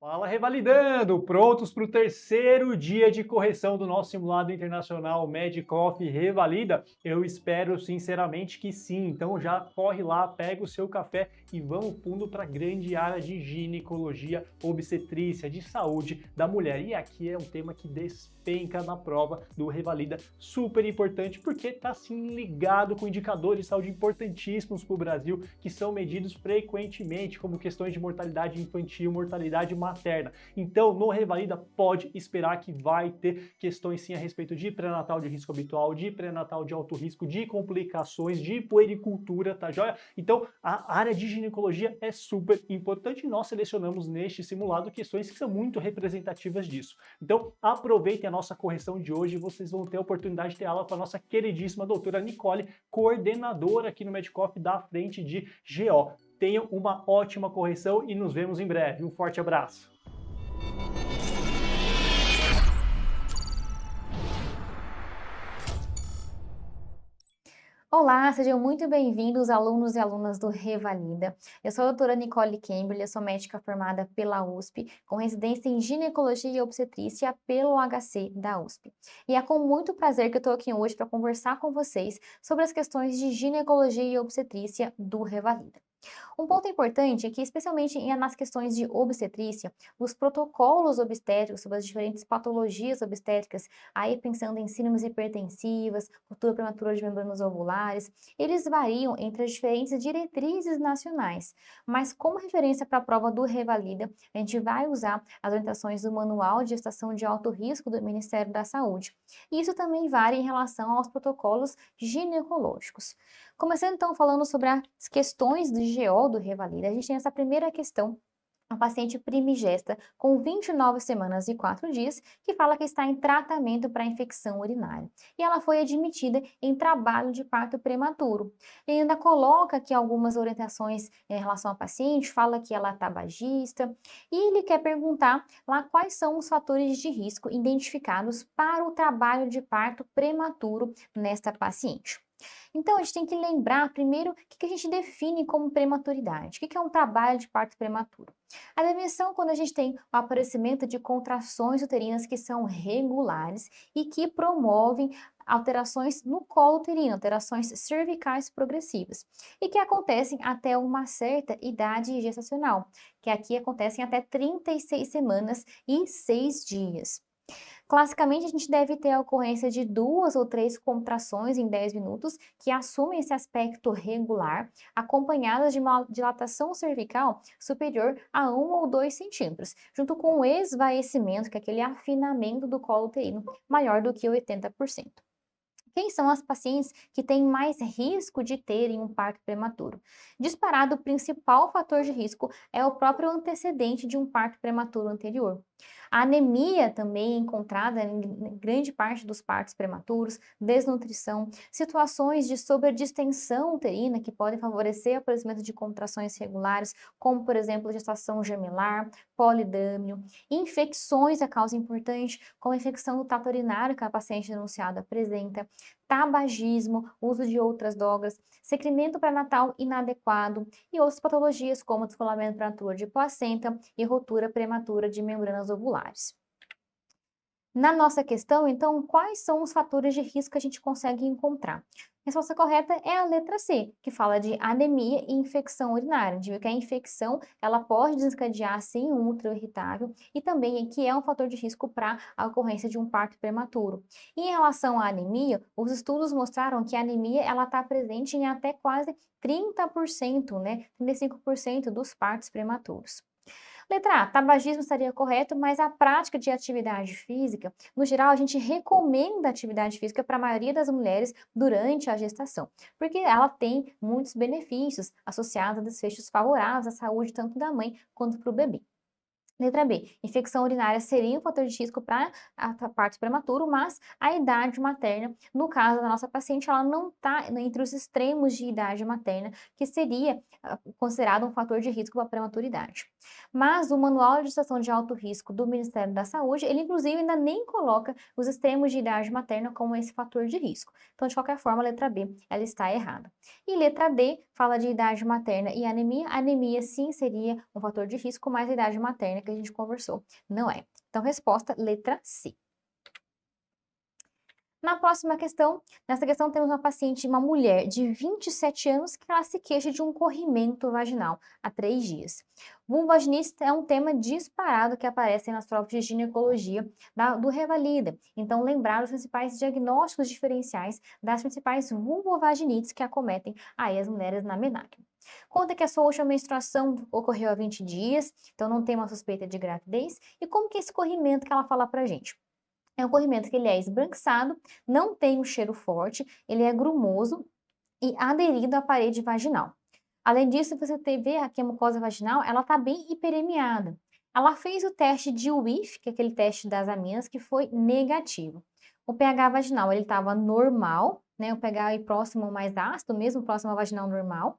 Fala Revalidando! Prontos para o terceiro dia de correção do nosso simulado internacional Medicoff Revalida? Eu espero sinceramente que sim. Então já corre lá, pega o seu café e vamos fundo para a grande área de ginecologia, obstetrícia, de saúde da mulher. E aqui é um tema que despenca na prova do Revalida, super importante porque está assim ligado com indicadores de saúde importantíssimos para o Brasil que são medidos frequentemente, como questões de mortalidade infantil, mortalidade materna. Então, no Revalida, pode esperar que vai ter questões sim a respeito de pré-natal de risco habitual, de pré-natal de alto risco, de complicações, de puericultura, tá joia? Então, a área de ginecologia é super importante e nós selecionamos neste simulado questões que são muito representativas disso. Então, aproveitem a nossa correção de hoje e vocês vão ter a oportunidade de ter aula com a nossa queridíssima doutora Nicole, coordenadora aqui no Medicoff da frente de GO. Tenham uma ótima correção e nos vemos em breve. Um forte abraço! Olá, sejam muito bem-vindos, alunos e alunas do Revalida. Eu sou a doutora Nicole Campbell, eu sou médica formada pela USP, com residência em ginecologia e obstetrícia pelo HC da USP. E é com muito prazer que eu estou aqui hoje para conversar com vocês sobre as questões de ginecologia e obstetrícia do Revalida. Um ponto importante é que, especialmente nas questões de obstetrícia, os protocolos obstétricos sobre as diferentes patologias obstétricas, aí pensando em síndromes hipertensivas, ruptura prematura de membranas ovulares, eles variam entre as diferentes diretrizes nacionais. Mas como referência para a prova do Revalida, a gente vai usar as orientações do Manual de Gestação de Alto Risco do Ministério da Saúde. E isso também varia em relação aos protocolos ginecológicos. Começando então falando sobre as questões do GO do Revalida, a gente tem essa primeira questão, a paciente primigesta com 29 semanas e 4 dias, que fala que está em tratamento para infecção urinária. E ela foi admitida em trabalho de parto prematuro. Ele ainda coloca aqui algumas orientações em relação à paciente, fala que ela é tabagista, e ele quer perguntar lá quais são os fatores de risco identificados para o trabalho de parto prematuro nesta paciente. Então, a gente tem que lembrar primeiro o que a gente define como prematuridade. O que é um trabalho de parto prematuro? A definição quando a gente tem o aparecimento de contrações uterinas que são regulares e que promovem alterações no colo uterino, alterações cervicais progressivas, e que acontecem até uma certa idade gestacional, que aqui acontecem até 36 semanas e 6 dias. Classicamente, a gente deve ter a ocorrência de 2 ou 3 contrações em 10 minutos que assumem esse aspecto regular, acompanhadas de uma dilatação cervical superior a 1 ou 2 centímetros, junto com o esvaecimento, que é aquele afinamento do colo uterino, maior do que 80%. Quem são as pacientes que têm mais risco de terem um parto prematuro? Disparado, o principal fator de risco é o próprio antecedente de um parto prematuro anterior. A anemia também é encontrada em grande parte dos partos prematuros, desnutrição, situações de sobredistensão uterina que podem favorecer o aparecimento de contrações regulares, como por exemplo gestação gemelar, polidâmio, infecções a causa importante, como a infecção do trato urinário que a paciente denunciada apresenta, tabagismo, uso de outras drogas, secrimento pré-natal inadequado e outras patologias como descolamento prematuro de placenta e ruptura prematura de membranas ovulares. Na nossa questão, então, quais são os fatores de risco que a gente consegue encontrar? A resposta correta é a letra C, que fala de anemia e infecção urinária. A gente viu que a infecção, ela pode desencadear, sim, um útero irritável e também que é um fator de risco para a ocorrência de um parto prematuro. E em relação à anemia, os estudos mostraram que a anemia, ela está presente em até quase 30%, né? 35% dos partos prematuros. Letra A, tabagismo estaria correto, mas a prática de atividade física, no geral, a gente recomenda atividade física para a maioria das mulheres durante a gestação, porque ela tem muitos benefícios associados a desfechos favoráveis à saúde tanto da mãe quanto para o bebê. Letra B, infecção urinária seria um fator de risco para parto prematuro, mas a idade materna, no caso da nossa paciente, ela não está entre os extremos de idade materna, que seria considerado um fator de risco para a prematuridade. Mas o Manual de Gestação de Alto Risco do Ministério da Saúde, ele inclusive ainda nem coloca os extremos de idade materna como esse fator de risco. Então, de qualquer forma, a letra B, ela está errada. E letra D, fala de idade materna e anemia. A anemia, sim, seria um fator de risco, mas a idade materna que a gente conversou. Não é. Então, resposta letra C. Na próxima questão, nessa questão temos uma paciente, uma mulher de 27 anos, que ela se queixa de um corrimento vaginal há 3 dias. Vulvaginite é um tema disparado que aparece nas provas de ginecologia do Revalida. Então, lembrar os principais diagnósticos diferenciais das principais vulvovaginites que acometem aí as mulheres na menarca. Conta que a sua última menstruação ocorreu há 20 dias, então não tem uma suspeita de gravidez. E como que é esse corrimento que ela fala pra gente? É um corrimento que ele é esbranquiçado, não tem um cheiro forte, ele é grumoso e aderido à parede vaginal. Além disso, você vê aqui a mucosa vaginal, ela está bem hiperemiada. Ela fez o teste de WIF, que é aquele teste das aminas, que foi negativo. O pH vaginal, ele estava normal, né? O pH aí próximo ao mais ácido, mesmo próximo ao vaginal normal.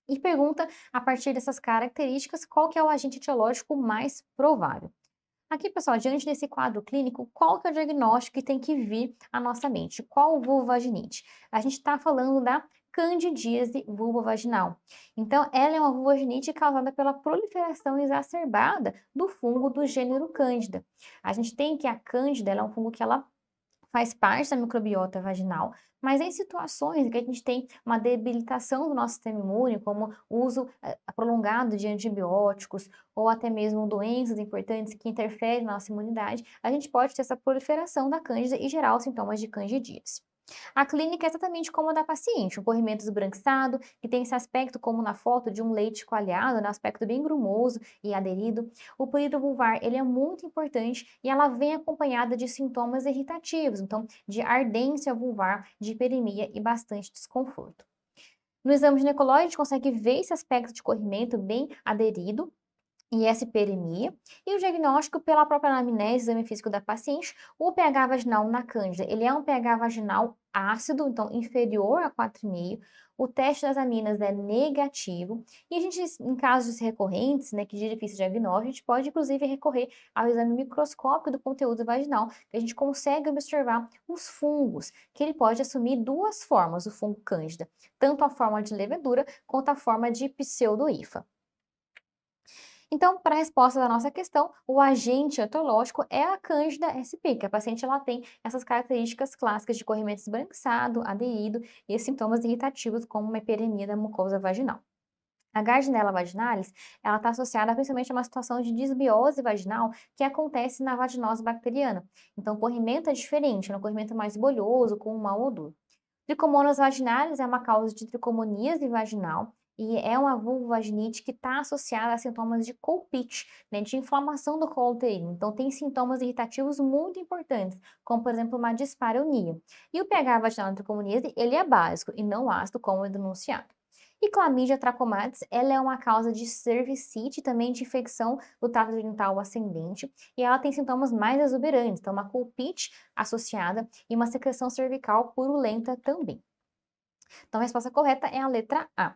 E pergunta, a partir dessas características, qual que é o agente etiológico mais provável. Aqui, pessoal, diante desse quadro clínico, qual que é o diagnóstico que tem que vir à nossa mente? Qual vulvaginite? A gente está falando da candidíase vulvovaginal. Então, ela é uma vulvaginite causada pela proliferação exacerbada do fungo do gênero Cândida. A gente tem que a Cândida, ela é um fungo que ela faz parte da microbiota vaginal, mas em situações em que a gente tem uma debilitação do nosso sistema imune, como o uso prolongado de antibióticos ou até mesmo doenças importantes que interferem na nossa imunidade, a gente pode ter essa proliferação da cândida e gerar os sintomas de candidíase. A clínica é exatamente como a da paciente, um corrimento esbranquiçado, que tem esse aspecto como na foto de um leite coalhado, né, aspecto bem grumoso e aderido. O período vulvar, ele é muito importante e ela vem acompanhada de sintomas irritativos, então de ardência vulvar, de hiperemia e bastante desconforto. No exame ginecológico, a gente consegue ver esse aspecto de corrimento bem aderido, e essa hiperemia, e o diagnóstico pela própria anamnese, exame físico da paciente, o pH vaginal na cândida, ele é um pH vaginal ácido, então inferior a 4,5, o teste das aminas é negativo, e a gente, em casos recorrentes, né, que de difícil diagnóstico, a gente pode inclusive recorrer ao exame microscópico do conteúdo vaginal, que a gente consegue observar os fungos, que ele pode assumir duas formas, o fungo cândida, tanto a forma de levedura quanto a forma de pseudo-hifa. Então, para a resposta da nossa questão, o agente etológico é a Cândida sp, que a paciente ela tem essas características clássicas de corrimento esbranquiçado, aderido e sintomas irritativos como uma hiperemia da mucosa vaginal. A Gardnerella vaginalis, ela está associada principalmente a uma situação de disbiose vaginal que acontece na vaginose bacteriana. Então, o corrimento é diferente, é um corrimento mais bolhoso, com um mau odor. Tricomonas vaginalis é uma causa de tricomoníase vaginal e é uma vulvovaginite que está associada a sintomas de colpite, né, de inflamação do colo uterino. Então, tem sintomas irritativos muito importantes, como, por exemplo, uma dispareunia. E o pH vaginal da tricomoníase, ele é básico e não ácido, como é denunciado. E Chlamydia trachomatis, ela é uma causa de cervicite, também de infecção do trato genital ascendente, e ela tem sintomas mais exuberantes, então uma colpite associada e uma secreção cervical purulenta também. Então a resposta correta é a letra A.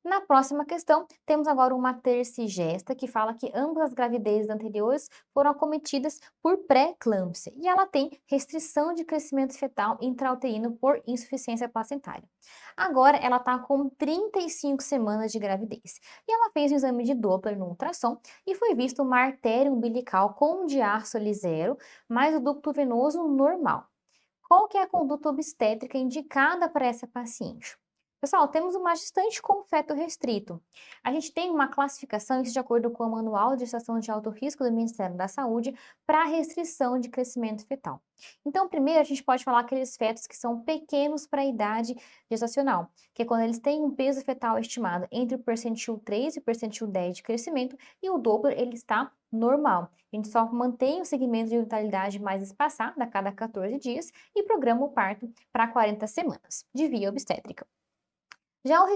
Na próxima questão, temos agora uma tercigesta que fala que ambas as gravidezes anteriores foram acometidas por pré-eclâmpsia e ela tem restrição de crescimento fetal intrauterino por insuficiência placentária. Agora ela está com 35 semanas de gravidez e ela fez um exame de Doppler no ultrassom e foi visto uma artéria umbilical com diástole zero, mais o ducto venoso normal. Qual que é a conduta obstétrica indicada para essa paciente? Pessoal, temos uma gestante com feto restrito. A gente tem uma classificação, isso de acordo com o Manual de Gestação de Alto Risco do Ministério da Saúde, para restrição de crescimento fetal. Então, primeiro, a gente pode falar aqueles fetos que são pequenos para a idade gestacional, que é quando eles têm um peso fetal estimado entre o percentil 3 e o percentil 10 de crescimento, e o Doppler, ele está normal. A gente só mantém o segmento de vitalidade mais espaçado a cada 14 dias e programa o parto para 40 semanas, de via obstétrica. Já o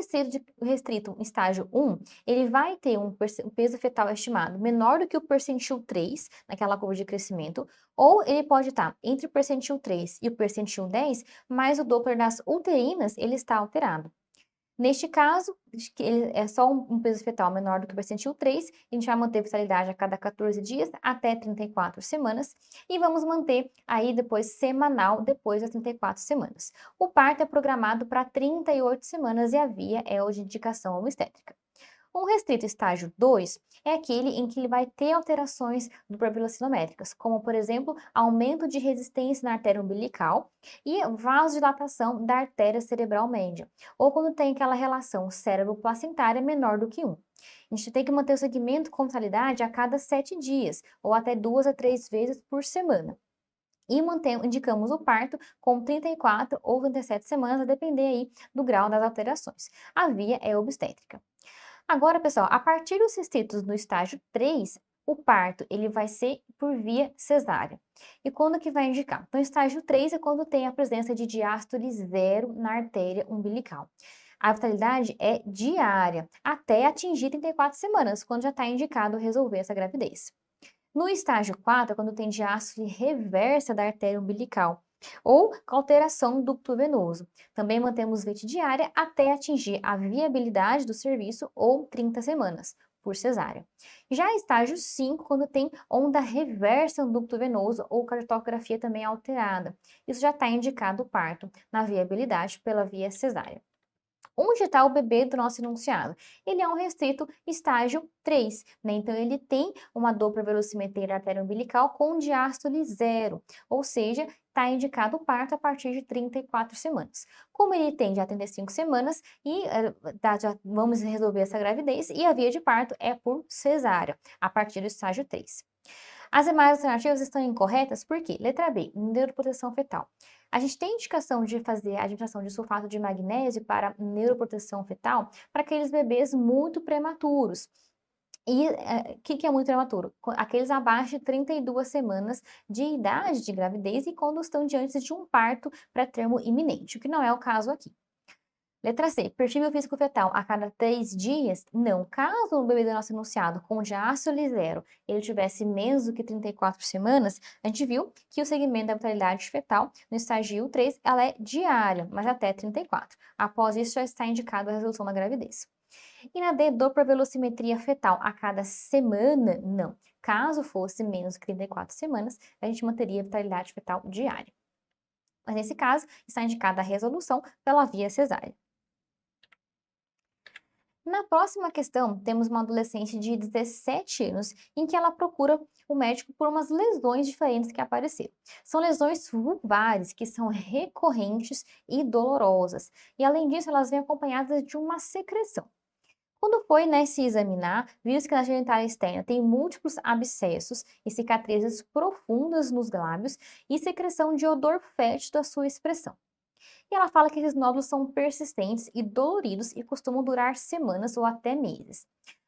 restrito em estágio 1, ele vai ter um peso fetal estimado menor do que o percentil 3, naquela curva de crescimento, ou ele pode estar entre o percentil 3 e o percentil 10, mas o Doppler das uterinas, ele está alterado. Neste caso, ele é só um peso fetal menor do que o percentil 3, a gente vai manter vitalidade a cada 14 dias até 34 semanas e vamos manter aí depois semanal depois das 34 semanas. O parto é programado para 38 semanas e a via é o de indicação obstétrica. Um restrito estágio 2 é aquele em que ele vai ter alterações doppleroscilométricas, como, por exemplo, aumento de resistência na artéria umbilical e vasodilatação da artéria cerebral média, ou quando tem aquela relação cérebro-placentária menor do que 1. A gente tem que manter o segmento com mortalidade a cada 7 dias, ou até 2 a 3 vezes por semana. E indicamos o parto com 34 ou 37 semanas, a depender aí do grau das alterações. A via é obstétrica. Agora, pessoal, a partir dos restritos no estágio 3, o parto ele vai ser por via cesárea. E quando que vai indicar? Então, estágio 3 é quando tem a presença de diástole zero na artéria umbilical. A vitalidade é diária, até atingir 34 semanas, quando já está indicado resolver essa gravidez. No estágio 4, é quando tem diástole reversa da artéria umbilical ou alteração do ducto venoso. Também mantemos VT diária até atingir a viabilidade do serviço ou 30 semanas, por cesárea. Já estágio 5, quando tem onda reversa no ducto venoso ou cardiografia também alterada. Isso já está indicado o parto na viabilidade pela via cesárea. Onde está o bebê do nosso enunciado? Ele é um restrito estágio 3, né? Então, ele tem uma dopplervelocimetria da artéria umbilical com diástole zero, ou seja, está indicado o parto a partir de 34 semanas. Como ele tem já 35 semanas, e já vamos resolver essa gravidez, e a via de parto é por cesárea, a partir do estágio 3. As demais alternativas estão incorretas porque, letra B, neuroproteção fetal. A gente tem indicação de fazer a administração de sulfato de magnésio para neuroproteção fetal para aqueles bebês muito prematuros. E o que é muito prematuro? Aqueles abaixo de 32 semanas de idade de gravidez e quando estão diante de um parto pré-termo iminente, o que não é o caso aqui. Letra C, perfil físico fetal a cada 3 dias? Não. Caso o bebê do nosso enunciado com diástole zero ele tivesse menos do que 34 semanas, a gente viu que o segmento da vitalidade fetal no estágio 3 ela é diária, mas até 34. Após isso já está indicada a resolução da gravidez. E na D, dopplervelocimetria fetal a cada semana? Não. Caso fosse menos que 34 semanas, a gente manteria a vitalidade fetal diária. Mas nesse caso, está indicada a resolução pela via cesárea. Na próxima questão, temos uma adolescente de 17 anos em que ela procura o médico por umas lesões diferentes que apareceram. São lesões vulvares que são recorrentes e dolorosas. E além disso, elas vêm acompanhadas de uma secreção. Quando foi, se examinar, viu-se que na genitália externa tem múltiplos abscessos e cicatrizes profundas nos lábios e secreção de odor fétido à sua expressão. E ela fala que esses nódulos são persistentes e doloridos e costumam durar semanas ou até meses.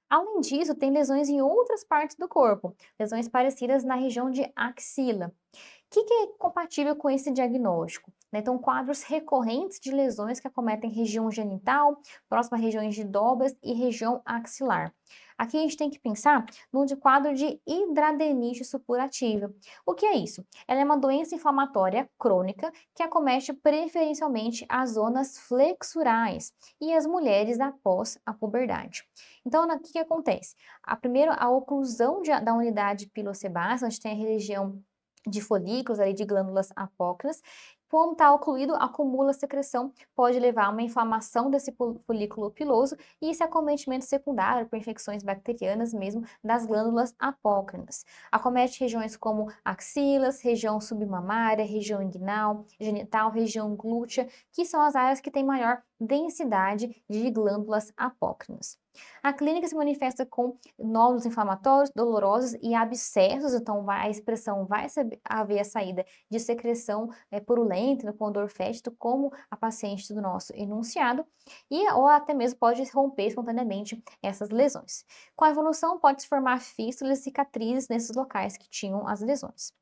Além disso, tem lesões em outras partes do corpo, lesões parecidas na região de axila. O que é compatível com esse diagnóstico? Então, quadros recorrentes de lesões que acometem região genital, próximas regiões de dobras e região axilar. Aqui a gente tem que pensar no quadro de hidradenite supurativa. O que é isso? Ela é uma doença inflamatória crônica que acomete preferencialmente as zonas flexurais e as mulheres após a puberdade. Então, o que acontece? Primeiro, a oclusão da unidade pilosebácea, onde tem a região de folículos, ali, de glândulas apócrinas. Quando está ocluído, acumula secreção, pode levar a uma inflamação desse folículo piloso e esse acometimento secundário por infecções bacterianas mesmo das glândulas apócrinas. Acomete regiões como axilas, região submamária, região inguinal, genital, região glútea, que são as áreas que têm maior densidade de glândulas apócrinas. A clínica se manifesta com nódulos inflamatórios, dolorosos e abscessos, então a expressão vai haver a saída de secreção purulenta, com odor fétido, como a paciente do nosso enunciado, ou até mesmo pode romper espontaneamente essas lesões. Com a evolução, pode se formar fístulas e cicatrizes nesses locais que tinham as lesões.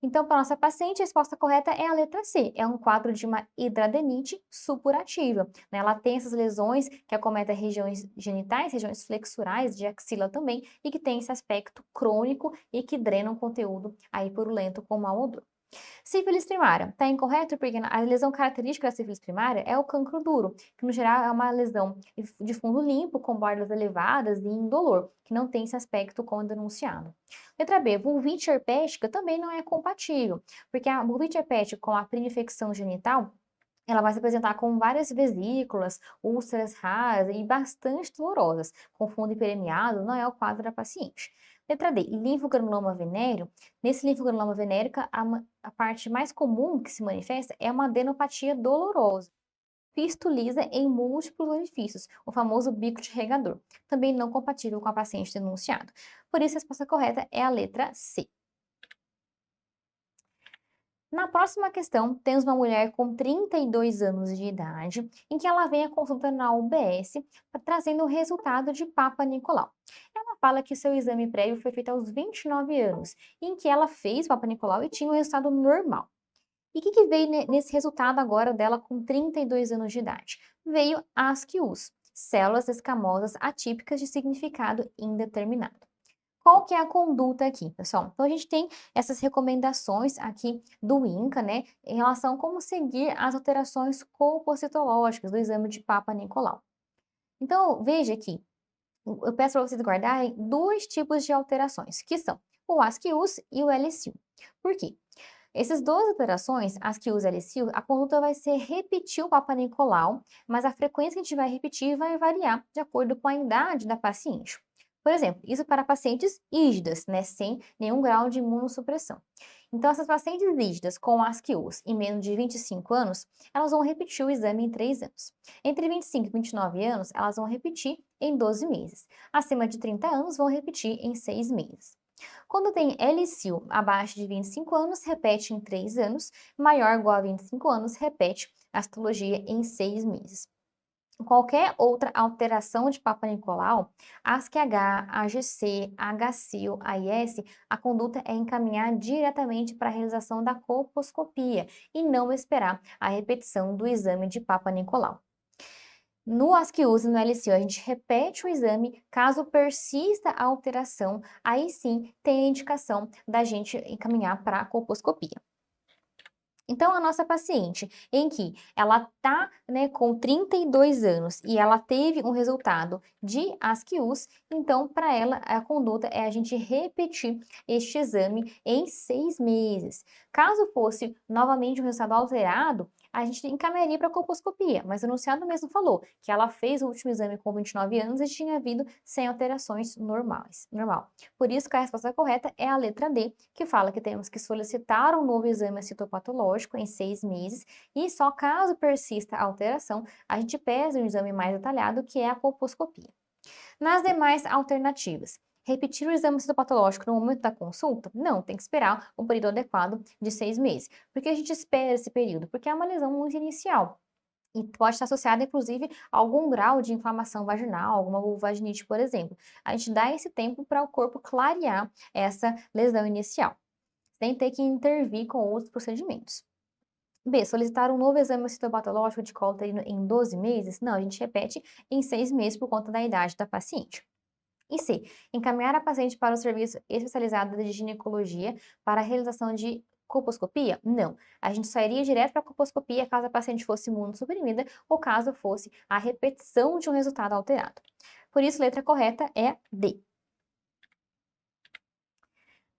Então, para a nossa paciente, a resposta correta é a letra C. É um quadro de uma hidradenite supurativa. Ela tem essas lesões que acometem regiões genitais, regiões flexurais, de axila também, e que tem esse aspecto crônico e que drenam conteúdo aí purulento com mau odor. Sífilis primária, está incorreto porque a lesão característica da sífilis primária é o cancro duro, que no geral é uma lesão de fundo limpo, com bordas elevadas e indolor, que não tem esse aspecto como denunciado. Letra B, vulvite herpética também não é compatível, porque a vulvite herpética com a infecção genital Ela vai se apresentar com várias vesículas, úlceras raras e bastante dolorosas, com fundo hiperemiado, não é o quadro da paciente. Letra D, linfogranuloma venéreo. Nesse linfogranuloma venérico, a parte mais comum que se manifesta é uma adenopatia dolorosa. Fistuliza em múltiplos orifícios, o famoso bico de regador, também não compatível com a paciente denunciada. Por isso, a resposta correta é a letra C. Na próxima questão, temos uma mulher com 32 anos de idade, em que ela vem à consulta na UBS, trazendo o resultado de Papa Nicolau. Ela fala que seu exame prévio foi feito aos 29 anos, em que ela fez Papa Nicolau e tinha um resultado normal. E o que veio nesse resultado agora dela com 32 anos de idade? Veio ASCIUS, células escamosas atípicas de significado indeterminado. Qual que é a conduta aqui, pessoal? Então, a gente tem essas recomendações aqui do INCA, né, em relação a como seguir as alterações compositológicas do exame de Papa Nicolau. Então, veja aqui, eu peço para vocês guardarem dois tipos de alterações, que são o ASCIUS e o LSIU. Por quê? Essas duas alterações, ASCIUS e LSIU, a conduta vai ser repetir o Papa Nicolau, mas a frequência que a gente vai repetir vai variar de acordo com a idade da paciente. Por exemplo, isso para pacientes rígidas, né, sem nenhum grau de imunossupressão. Então, essas pacientes rígidas com ASCIUS em menos de 25 anos, elas vão repetir o exame em 3 anos. Entre 25 e 29 anos, elas vão repetir em 12 meses. Acima de 30 anos, vão repetir em 6 meses. Quando tem LSIU abaixo de 25 anos, repete em 3 anos, maior ou igual a 25 anos, repete a citologia em 6 meses. Qualquer outra alteração de Papa Nicolau, ASC-H, AGC, HCIO, AIS, a conduta é encaminhar diretamente para a realização da colposcopia e não esperar a repetição do exame de Papa Nicolau. No ASCIUS e no LCO, a gente repete o exame, caso persista a alteração, aí sim tem a indicação da gente encaminhar para a colposcopia. Então, a nossa paciente, em que ela está, né, com 32 anos e ela teve um resultado de ASCIUS, então, para ela, a conduta é a gente repetir este exame em 6 meses. Caso fosse novamente um resultado alterado, a gente encaminharia para a colposcopia, mas o enunciado mesmo falou que ela fez o último exame com 29 anos e tinha vindo sem alterações normais. Normal. Por isso que a resposta correta é a letra D, que fala que temos que solicitar um novo exame citopatológico em 6 meses e só caso persista a alteração, a gente pede um exame mais detalhado, que é a colposcopia. Nas demais alternativas, repetir o exame citopatológico no momento da consulta? Não, tem que esperar o período adequado de 6 meses. Por que a gente espera esse período? Porque é uma lesão muito inicial. E pode estar associada, inclusive, a algum grau de inflamação vaginal, alguma vulvaginite, por exemplo. A gente dá esse tempo para o corpo clarear essa lesão inicial, sem ter que intervir com outros procedimentos. B, solicitar um novo exame citopatológico de colo uterino em 12 meses? Não, a gente repete em 6 meses por conta da idade da paciente. E C, encaminhar a paciente para o serviço especializado de ginecologia para a realização de colposcopia? Não. A gente só iria direto para a colposcopia caso a paciente fosse imunossuprimida ou caso fosse a repetição de um resultado alterado. Por isso, a letra correta é D.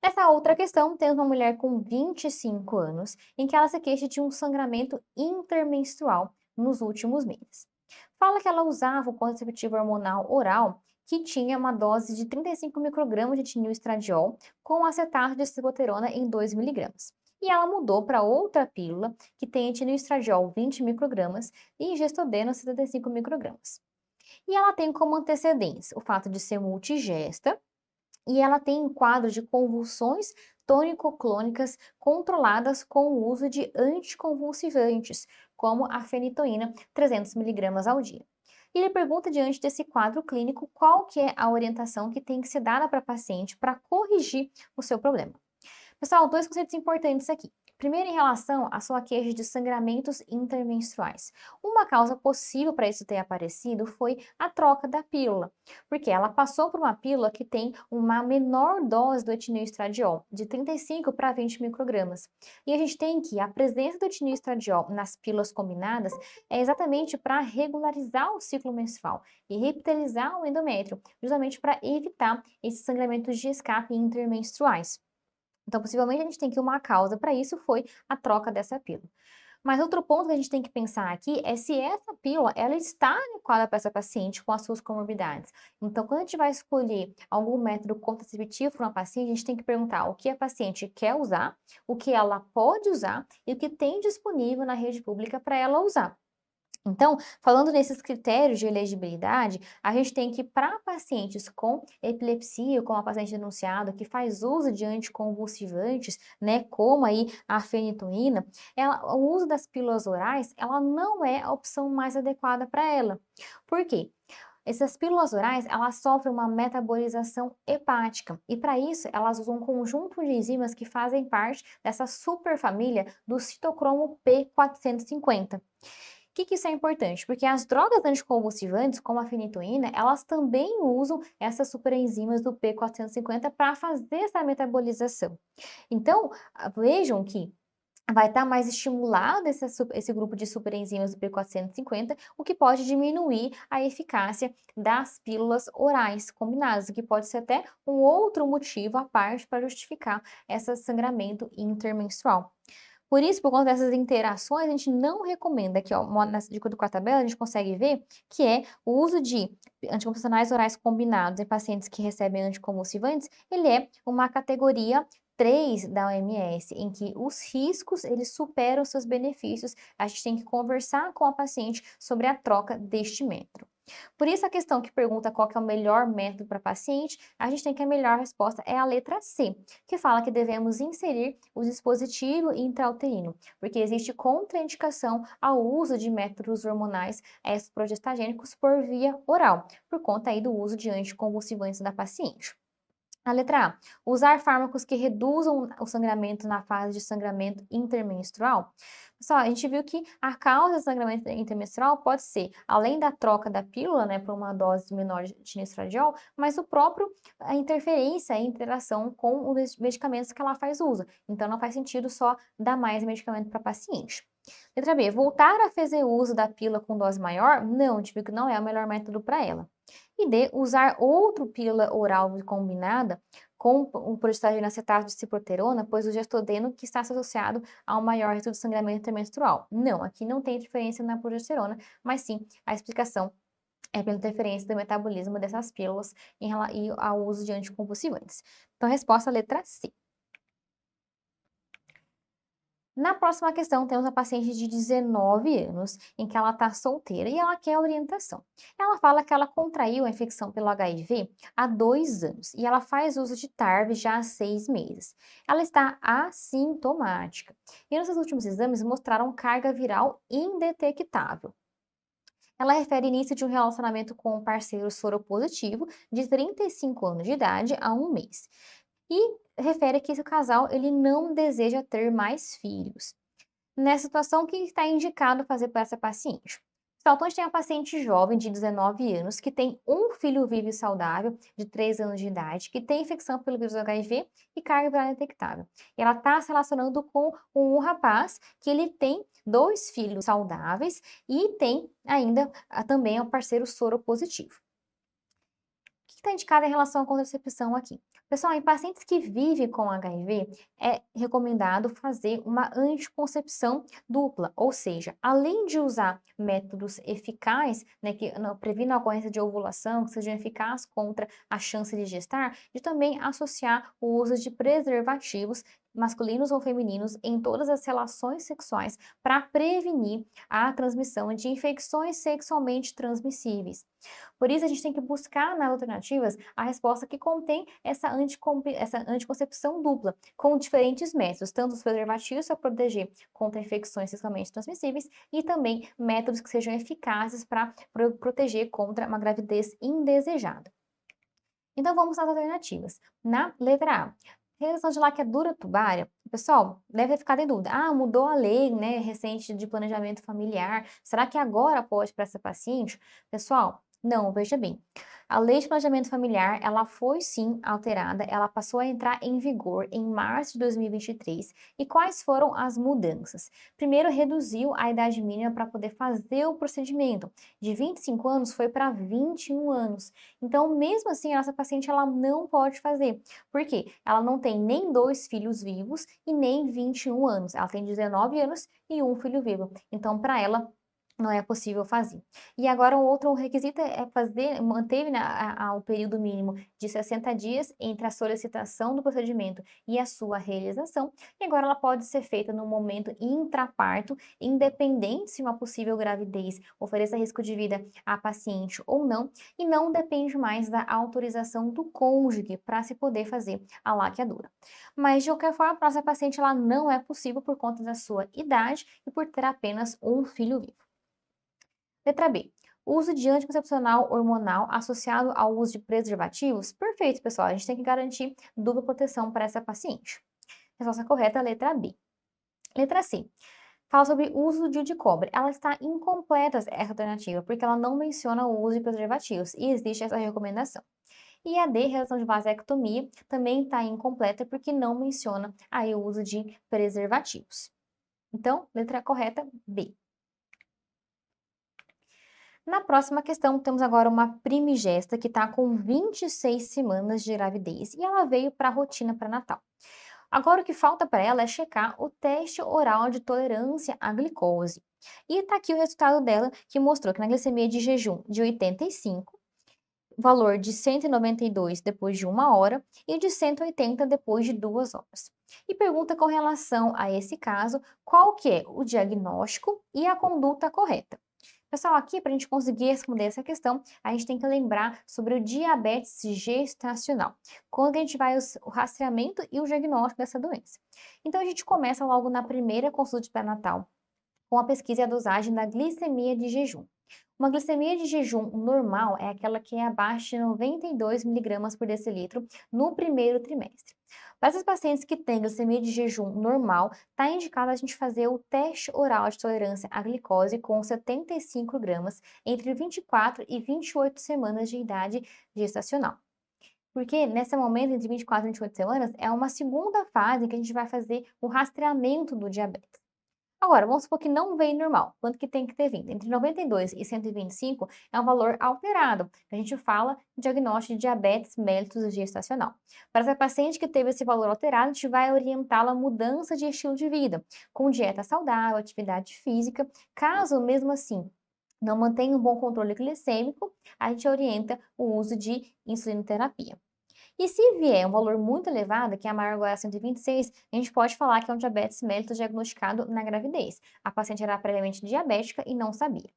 Nessa outra questão, temos uma mulher com 25 anos em que ela se queixa de um sangramento intermenstrual nos últimos meses. Fala que ela usava o contraceptivo hormonal oral que tinha uma dose de 35 microgramas de etinil-estradiol com acetato de ciboterona em 2 miligramas. E ela mudou para outra pílula que tem etinil-estradiol 20 microgramas e gestodeno 75 microgramas. E ela tem como antecedentes o fato de ser multigesta e ela tem um quadro de convulsões tônico-clônicas controladas com o uso de anticonvulsivantes, como a fenitoína 300 mg ao dia. E ele pergunta, diante desse quadro clínico, qual que é a orientação que tem que ser dada para a paciente para corrigir o seu problema. Pessoal, dois conceitos importantes aqui. Primeiro, em relação à sua queixa de sangramentos intermenstruais. Uma causa possível para isso ter aparecido foi a troca da pílula, porque ela passou por uma pílula que tem uma menor dose do etinil-estradiol, de 35 para 20 microgramas. E a gente tem que a presença do etinil-estradiol nas pílulas combinadas é exatamente para regularizar o ciclo menstrual e revitalizar o endométrio, justamente para evitar esses sangramentos de escape intermenstruais. Então, possivelmente, a gente tem que uma causa para isso foi a troca dessa pílula. Mas outro ponto que a gente tem que pensar aqui é se essa pílula ela está adequada para essa paciente com as suas comorbidades. Então, quando a gente vai escolher algum método contraceptivo para uma paciente, a gente tem que perguntar o que a paciente quer usar, o que ela pode usar e o que tem disponível na rede pública para ela usar. Então, falando nesses critérios de elegibilidade, a gente tem que, para pacientes com epilepsia, como a paciente denunciada, que faz uso de anticonvulsivantes, né, como aí a fenitoína, o uso das pílulas orais, ela não é a opção mais adequada para ela. Por quê? Essas pílulas orais, elas sofrem uma metabolização hepática e para isso elas usam um conjunto de enzimas que fazem parte dessa superfamília do citocromo P450. Que isso é importante? Porque as drogas anticonvulsivantes, como a fenitoína, elas também usam essas superenzimas do P450 para fazer essa metabolização. Então, vejam que vai estar mais estimulado esse grupo de superenzimas do P450, o que pode diminuir a eficácia das pílulas orais combinadas, o que pode ser até um outro motivo à parte para justificar esse sangramento intermenstrual. Por isso, por conta dessas interações, a gente não recomenda, aqui ó, de acordo com a tabela, a gente consegue ver que é o uso de anticoncepcionais orais combinados em pacientes que recebem anticonvulsivantes, ele é uma categoria 3 da OMS, em que os riscos, eles superam seus benefícios, a gente tem que conversar com a paciente sobre a troca deste método. Por isso, a questão que pergunta qual que é o melhor método para paciente, a gente tem que a melhor resposta é a letra C, que fala que devemos inserir o dispositivo intrauterino, porque existe contraindicação ao uso de métodos hormonais progestagênicos por via oral, por conta aí do uso de anticonvulsivantes da paciente. A letra A, usar fármacos que reduzam o sangramento na fase de sangramento intermenstrual. Pessoal, a gente viu que a causa do sangramento intermenstrual pode ser, além da troca da pílula, né, por uma dose menor de estradiol, mas a interferência, a interação com os medicamentos que ela faz uso. Então, não faz sentido só dar mais medicamento para paciente. Letra B, voltar a fazer uso da pílula com dose maior? Não, a gente viu que não é o melhor método para ela. E D, usar outra pílula oral combinada com o progestagina acetato de ciproterona, pois o gestodeno que está associado a um maior risco de sangramento intermenstrual. Não, aqui não tem interferência na progesterona, mas sim a explicação é pela interferência do metabolismo dessas pílulas e ao uso de anticonvulsivantes. Então, a resposta é a letra C. Na próxima questão, temos a paciente de 19 anos, em que ela está solteira e ela quer orientação. Ela fala que ela contraiu a infecção pelo HIV há 2 anos e ela faz uso de TARV já há 6 meses. Ela está assintomática e nos seus últimos exames mostraram carga viral indetectável. Ela refere início de um relacionamento com um parceiro soropositivo de 35 anos de idade há 1 mês. E refere que esse casal ele não deseja ter mais filhos. Nessa situação, o que está indicado fazer para essa paciente? Então, a gente tem uma paciente jovem de 19 anos que tem um filho vivo e saudável de 3 anos de idade, que tem infecção pelo vírus HIV e carga viral detectável. E ela está se relacionando com um rapaz que ele tem 2 filhos saudáveis e tem ainda também um parceiro soropositivo. O que está indicado em relação à contracepção aqui? Pessoal, em pacientes que vivem com HIV, é recomendado fazer uma anticoncepção dupla, ou seja, além de usar métodos eficazes, né, que previnem a ocorrência de ovulação, que sejam eficazes contra a chance de gestar, de também associar o uso de preservativos masculinos ou femininos em todas as relações sexuais para prevenir a transmissão de infecções sexualmente transmissíveis. Por isso, a gente tem que buscar nas alternativas a resposta que contém essa anticoncepção dupla, com diferentes métodos, tanto os preservativos para proteger contra infecções sexualmente transmissíveis e também métodos que sejam eficazes para proteger contra uma gravidez indesejada. Então, vamos às alternativas. Na letra A, realização de laqueadura tubária, pessoal, deve ter ficado em dúvida. Ah, mudou a lei, né, recente de planejamento familiar. Será que agora pode para essa paciente? Pessoal, não, veja bem. A Lei de Planejamento Familiar, ela foi sim alterada, ela passou a entrar em vigor em março de 2023. E quais foram as mudanças? Primeiro, reduziu a idade mínima para poder fazer o procedimento. De 25 anos foi para 21 anos. Então, mesmo assim, a nossa paciente ela não pode fazer. Por quê? Ela não tem nem 2 filhos vivos e nem 21 anos. Ela tem 19 anos e um filho vivo. Então, para ela, não é possível fazer. E agora um outro requisito é fazer, manteve, né, o período mínimo de 60 dias entre a solicitação do procedimento e a sua realização, e agora ela pode ser feita no momento intraparto, independente se uma possível gravidez ofereça risco de vida à paciente ou não, e não depende mais da autorização do cônjuge para se poder fazer a laqueadura. Mas de qualquer forma, para essa paciente ela não é possível por conta da sua idade e por ter apenas um filho vivo. Letra B. Uso de anticoncepcional hormonal associado ao uso de preservativos? Perfeito, pessoal. A gente tem que garantir dupla proteção para essa paciente. Resposta correta, letra B. Letra C. Fala sobre o uso de cobre. Ela está incompleta essa alternativa, porque ela não menciona o uso de preservativos e existe essa recomendação. E a D, redução de vasectomia, também está incompleta porque não menciona aí o uso de preservativos. Então, letra correta, B. Na próxima questão, temos agora uma primigesta que está com 26 semanas de gravidez e ela veio para a rotina pré-natal. Agora o que falta para ela é checar o teste oral de tolerância à glicose. E está aqui o resultado dela, que mostrou que na glicemia de jejum de 85, valor de 192 depois de 1 hora e de 180 depois de 2 horas. E pergunta com relação a esse caso, qual que é o diagnóstico e a conduta correta. Pessoal, aqui para a gente conseguir responder essa questão, a gente tem que lembrar sobre o diabetes gestacional, quando a gente vai o rastreamento e o diagnóstico dessa doença. Então, a gente começa logo na primeira consulta de pré-natal, com a pesquisa e a dosagem da glicemia de jejum. Uma glicemia de jejum normal é aquela que é abaixo de 92 miligramas por decilitro no primeiro trimestre. Para esses pacientes que têm glicemia de jejum normal, está indicado a gente fazer o teste oral de tolerância à glicose com 75 gramas entre 24 e 28 semanas de idade gestacional. Porque nesse momento, entre 24 e 28 semanas, é uma segunda fase em que a gente vai fazer o rastreamento do diabetes. Agora, vamos supor que não veio normal. Quanto que tem que ter vindo? Entre 92 e 125 é um valor alterado. A gente fala de diagnóstico de diabetes mellitus gestacional. Para essa paciente que teve esse valor alterado, a gente vai orientá-la a mudança de estilo de vida, com dieta saudável, atividade física. Caso, mesmo assim, não mantenha um bom controle glicêmico, a gente orienta o uso de insulinoterapia. E se vier um valor muito elevado, que é maior ou igual a 126, a gente pode falar que é um diabetes mellitus diagnosticado na gravidez. A paciente era previamente diabética e não sabia.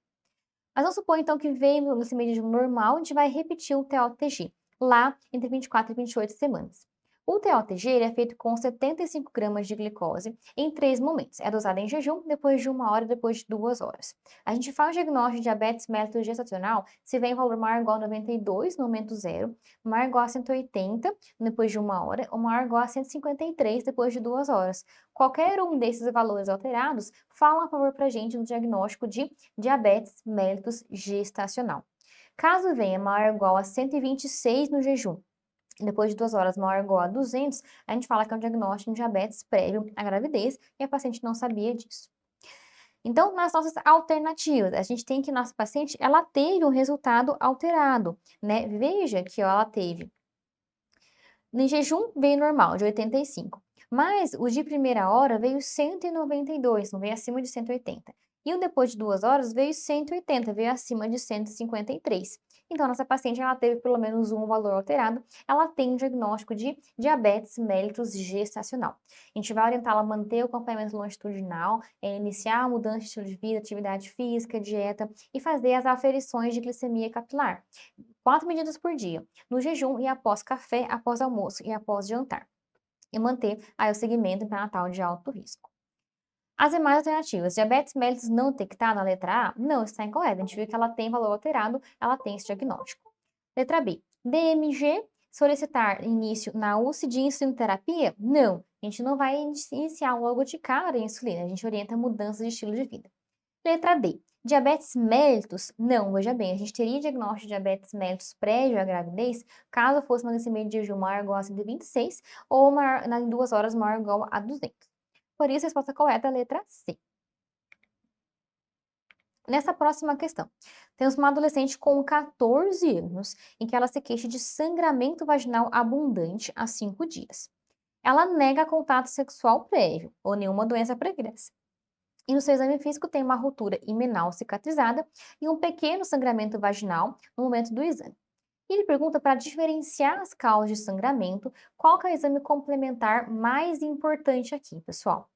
Mas vamos supor então que veio no glicemia de jejum normal, a gente vai repetir o TOTG, lá entre 24 e 28 semanas. O TOTG ele é feito com 75 gramas de glicose em 3 momentos. É dosado em jejum, depois de 1 hora e depois de 2 horas. A gente faz o diagnóstico de diabetes mellitus gestacional se vem valor maior ou igual a 92 no momento 0, maior ou igual a 180 depois de 1 hora, ou maior ou igual a 153 depois de 2 horas. Qualquer um desses valores alterados fala a favor para a gente no diagnóstico de diabetes mellitus gestacional. Caso venha maior ou igual a 126 no jejum, depois de 2 horas maior ou igual a 200, a gente fala que é um diagnóstico de diabetes prévio à gravidez e a paciente não sabia disso. Então, nas nossas alternativas, a gente tem que nossa paciente, ela teve um resultado alterado, né? Veja que ó, ela teve, no jejum veio normal, de 85, mas o de primeira hora veio 192, não veio acima de 180. E o depois de 2 horas veio 180, veio acima de 153. Então, nossa paciente ela teve pelo menos um valor alterado, ela tem um diagnóstico de diabetes mellitus gestacional. A gente vai orientá-la a manter o acompanhamento longitudinal, iniciar a mudança de estilo de vida, atividade física, dieta e fazer as aferições de glicemia capilar. 4 medidas por dia, no jejum e após café, após almoço e após jantar. E manter aí o segmento pré-natal de alto risco. As demais alternativas, diabetes mellitus não detectada na letra A, não está incorreta. A gente viu que ela tem valor alterado, ela tem esse diagnóstico. Letra B, DMG, solicitar início na UCI de insulinoterapia? Não, a gente não vai iniciar logo de cara a insulina, a gente orienta a mudança de estilo de vida. Letra D, Diabetes mellitus? Não, veja bem, a gente teria diagnóstico de diabetes mellitus prévio à gravidez caso fosse uma glicemia de jejum maior ou igual a 126 ou maior, em 2 horas maior ou igual a 200. Por isso, a resposta correta é a letra C. Nessa próxima questão, temos uma adolescente com 14 anos em que ela se queixa de sangramento vaginal abundante há 5 dias. Ela nega contato sexual prévio ou nenhuma doença pregressa. E no seu exame físico tem uma ruptura imenal cicatrizada e um pequeno sangramento vaginal no momento do exame. E ele pergunta para diferenciar as causas de sangramento, qual que é o exame complementar mais importante aqui, pessoal?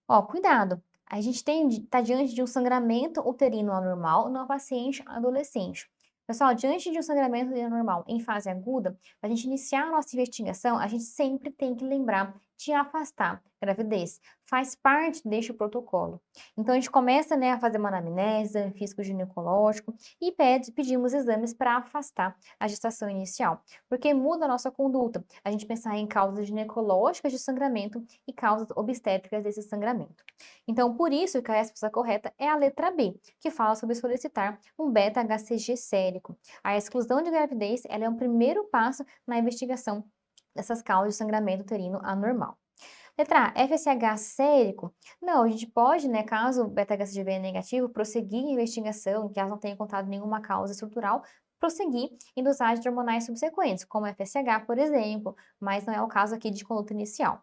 Ó, cuidado. A gente está diante de um sangramento uterino anormal numa paciente adolescente. Pessoal, diante de um sangramento uterino anormal em fase aguda, para a gente iniciar a nossa investigação, a gente sempre tem que lembrar de afastar gravidez. Faz parte deste protocolo. Então, a gente começa, né, a fazer uma anamnese, exame físico ginecológico e pedimos exames para afastar a gestação inicial, porque muda a nossa conduta. A gente pensar em causas ginecológicas de sangramento e causas obstétricas desse sangramento. Então, por isso que a resposta correta é a letra B, que fala sobre solicitar um beta-HCG sérico. A exclusão de gravidez, ela é um primeiro passo na investigação dessas causas de sangramento uterino anormal. Letra A, FSH sérico? Não, a gente pode, né, caso o beta-HCG venha negativo, prosseguir em investigação, caso não tenha encontrado nenhuma causa estrutural, prosseguir em dosagens de hormonais subsequentes, como FSH, por exemplo, mas não é o caso aqui de conduta inicial.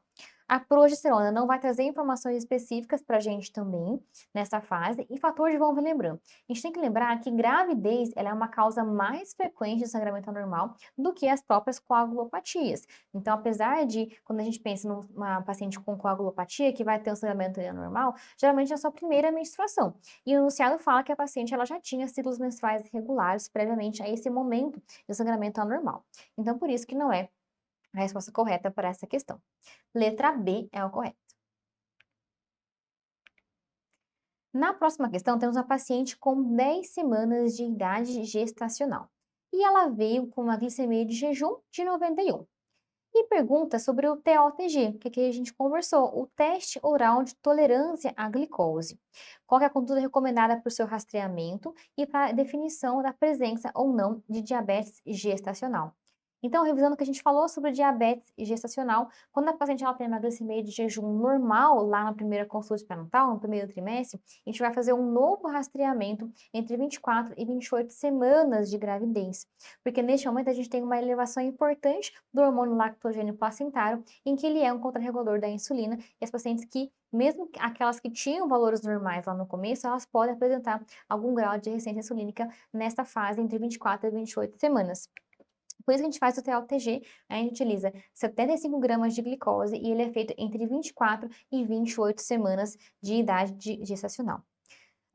A progesterona não vai trazer informações específicas para a gente também nessa fase. E fator de vamos lembrando. A gente tem que lembrar que gravidez ela é uma causa mais frequente de sangramento anormal do que as próprias coagulopatias. Então, apesar de, quando a gente pensa numa paciente com coagulopatia que vai ter um sangramento anormal, geralmente é a sua primeira menstruação. E o enunciado fala que a paciente ela já tinha ciclos menstruais irregulares previamente a esse momento de sangramento anormal. Então, por isso que não é a resposta correta para essa questão. Letra B é o correto. Na próxima questão, temos uma paciente com 10 semanas de idade gestacional. E ela veio com uma glicemia de jejum de 91. E pergunta sobre o TOTG, que aqui a gente conversou, o teste oral de tolerância à glicose. Qual é a conduta recomendada para o seu rastreamento e para a definição da presença ou não de diabetes gestacional. Então, revisando o que a gente falou sobre diabetes gestacional, quando a paciente ela tem uma glicemia de jejum normal, lá na primeira consulta pré-natal, no primeiro trimestre, a gente vai fazer um novo rastreamento entre 24 e 28 semanas de gravidez. Porque neste momento a gente tem uma elevação importante do hormônio lactogênio placentário, em que ele é um contrarregulador da insulina, e as pacientes que, mesmo aquelas que tinham valores normais lá no começo, elas podem apresentar algum grau de resistência insulínica nesta fase entre 24 e 28 semanas. Por isso que a gente faz o TOTG, a gente utiliza 75 gramas de glicose e ele é feito entre 24 e 28 semanas de idade gestacional.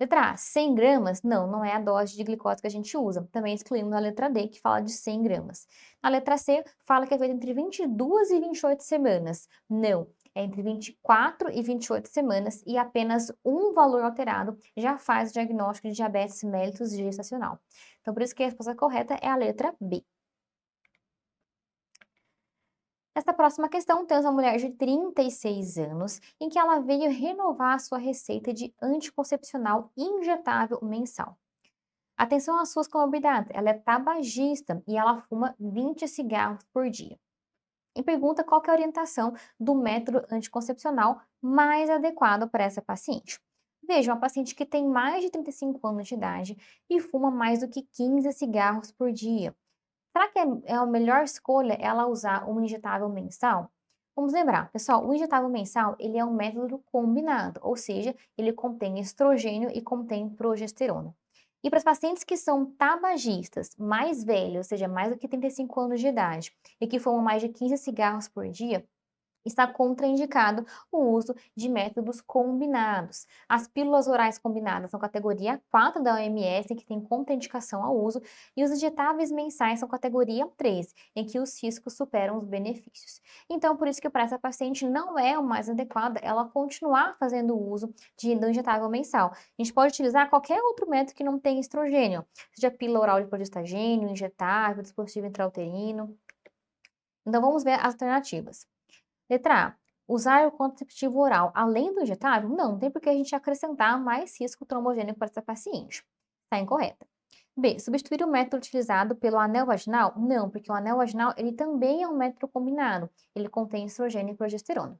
Letra A, 100 gramas? Não, não é a dose de glicose que a gente usa. Também excluímos a letra D, que fala de 100 gramas. A letra C fala que é feito entre 22 e 28 semanas. Não, é entre 24 e 28 semanas e apenas um valor alterado já faz o diagnóstico de diabetes mellitus gestacional. Então, por isso que a resposta correta é a letra B. Nesta próxima questão, temos uma mulher de 36 anos em que ela veio renovar a sua receita de anticoncepcional injetável mensal. Atenção às suas comorbidades, ela é tabagista e ela fuma 20 cigarros por dia. E pergunta qual que é a orientação do método anticoncepcional mais adequado para essa paciente. Veja, uma paciente que tem mais de 35 anos de idade e fuma mais do que 15 cigarros por dia. Será que é a melhor escolha ela usar um injetável mensal? Vamos lembrar, pessoal, o injetável mensal ele é um método combinado, ou seja, ele contém estrogênio e contém progesterona. E para os pacientes que são tabagistas, mais velhos, ou seja, mais do que 35 anos de idade, e que fumam mais de 15 cigarros por dia, está contraindicado o uso de métodos combinados. As pílulas orais combinadas são categoria 4 da OMS, que tem contraindicação ao uso, e os injetáveis mensais são categoria 3, em que os riscos superam os benefícios. Então, por isso que para essa paciente não é o mais adequado ela continuar fazendo o uso do injetável mensal. A gente pode utilizar qualquer outro método que não tenha estrogênio, seja pílula oral de progestagênio, injetável, dispositivo intrauterino. Então, vamos ver as alternativas. Letra A, Usar o contraceptivo oral além do injetável? Não tem por que a gente acrescentar mais risco trombogênico para essa paciente. Está incorreta. B. Substituir o método utilizado pelo anel vaginal? Não, porque o anel vaginal ele também é um método combinado. Ele contém estrogênio e progesterona.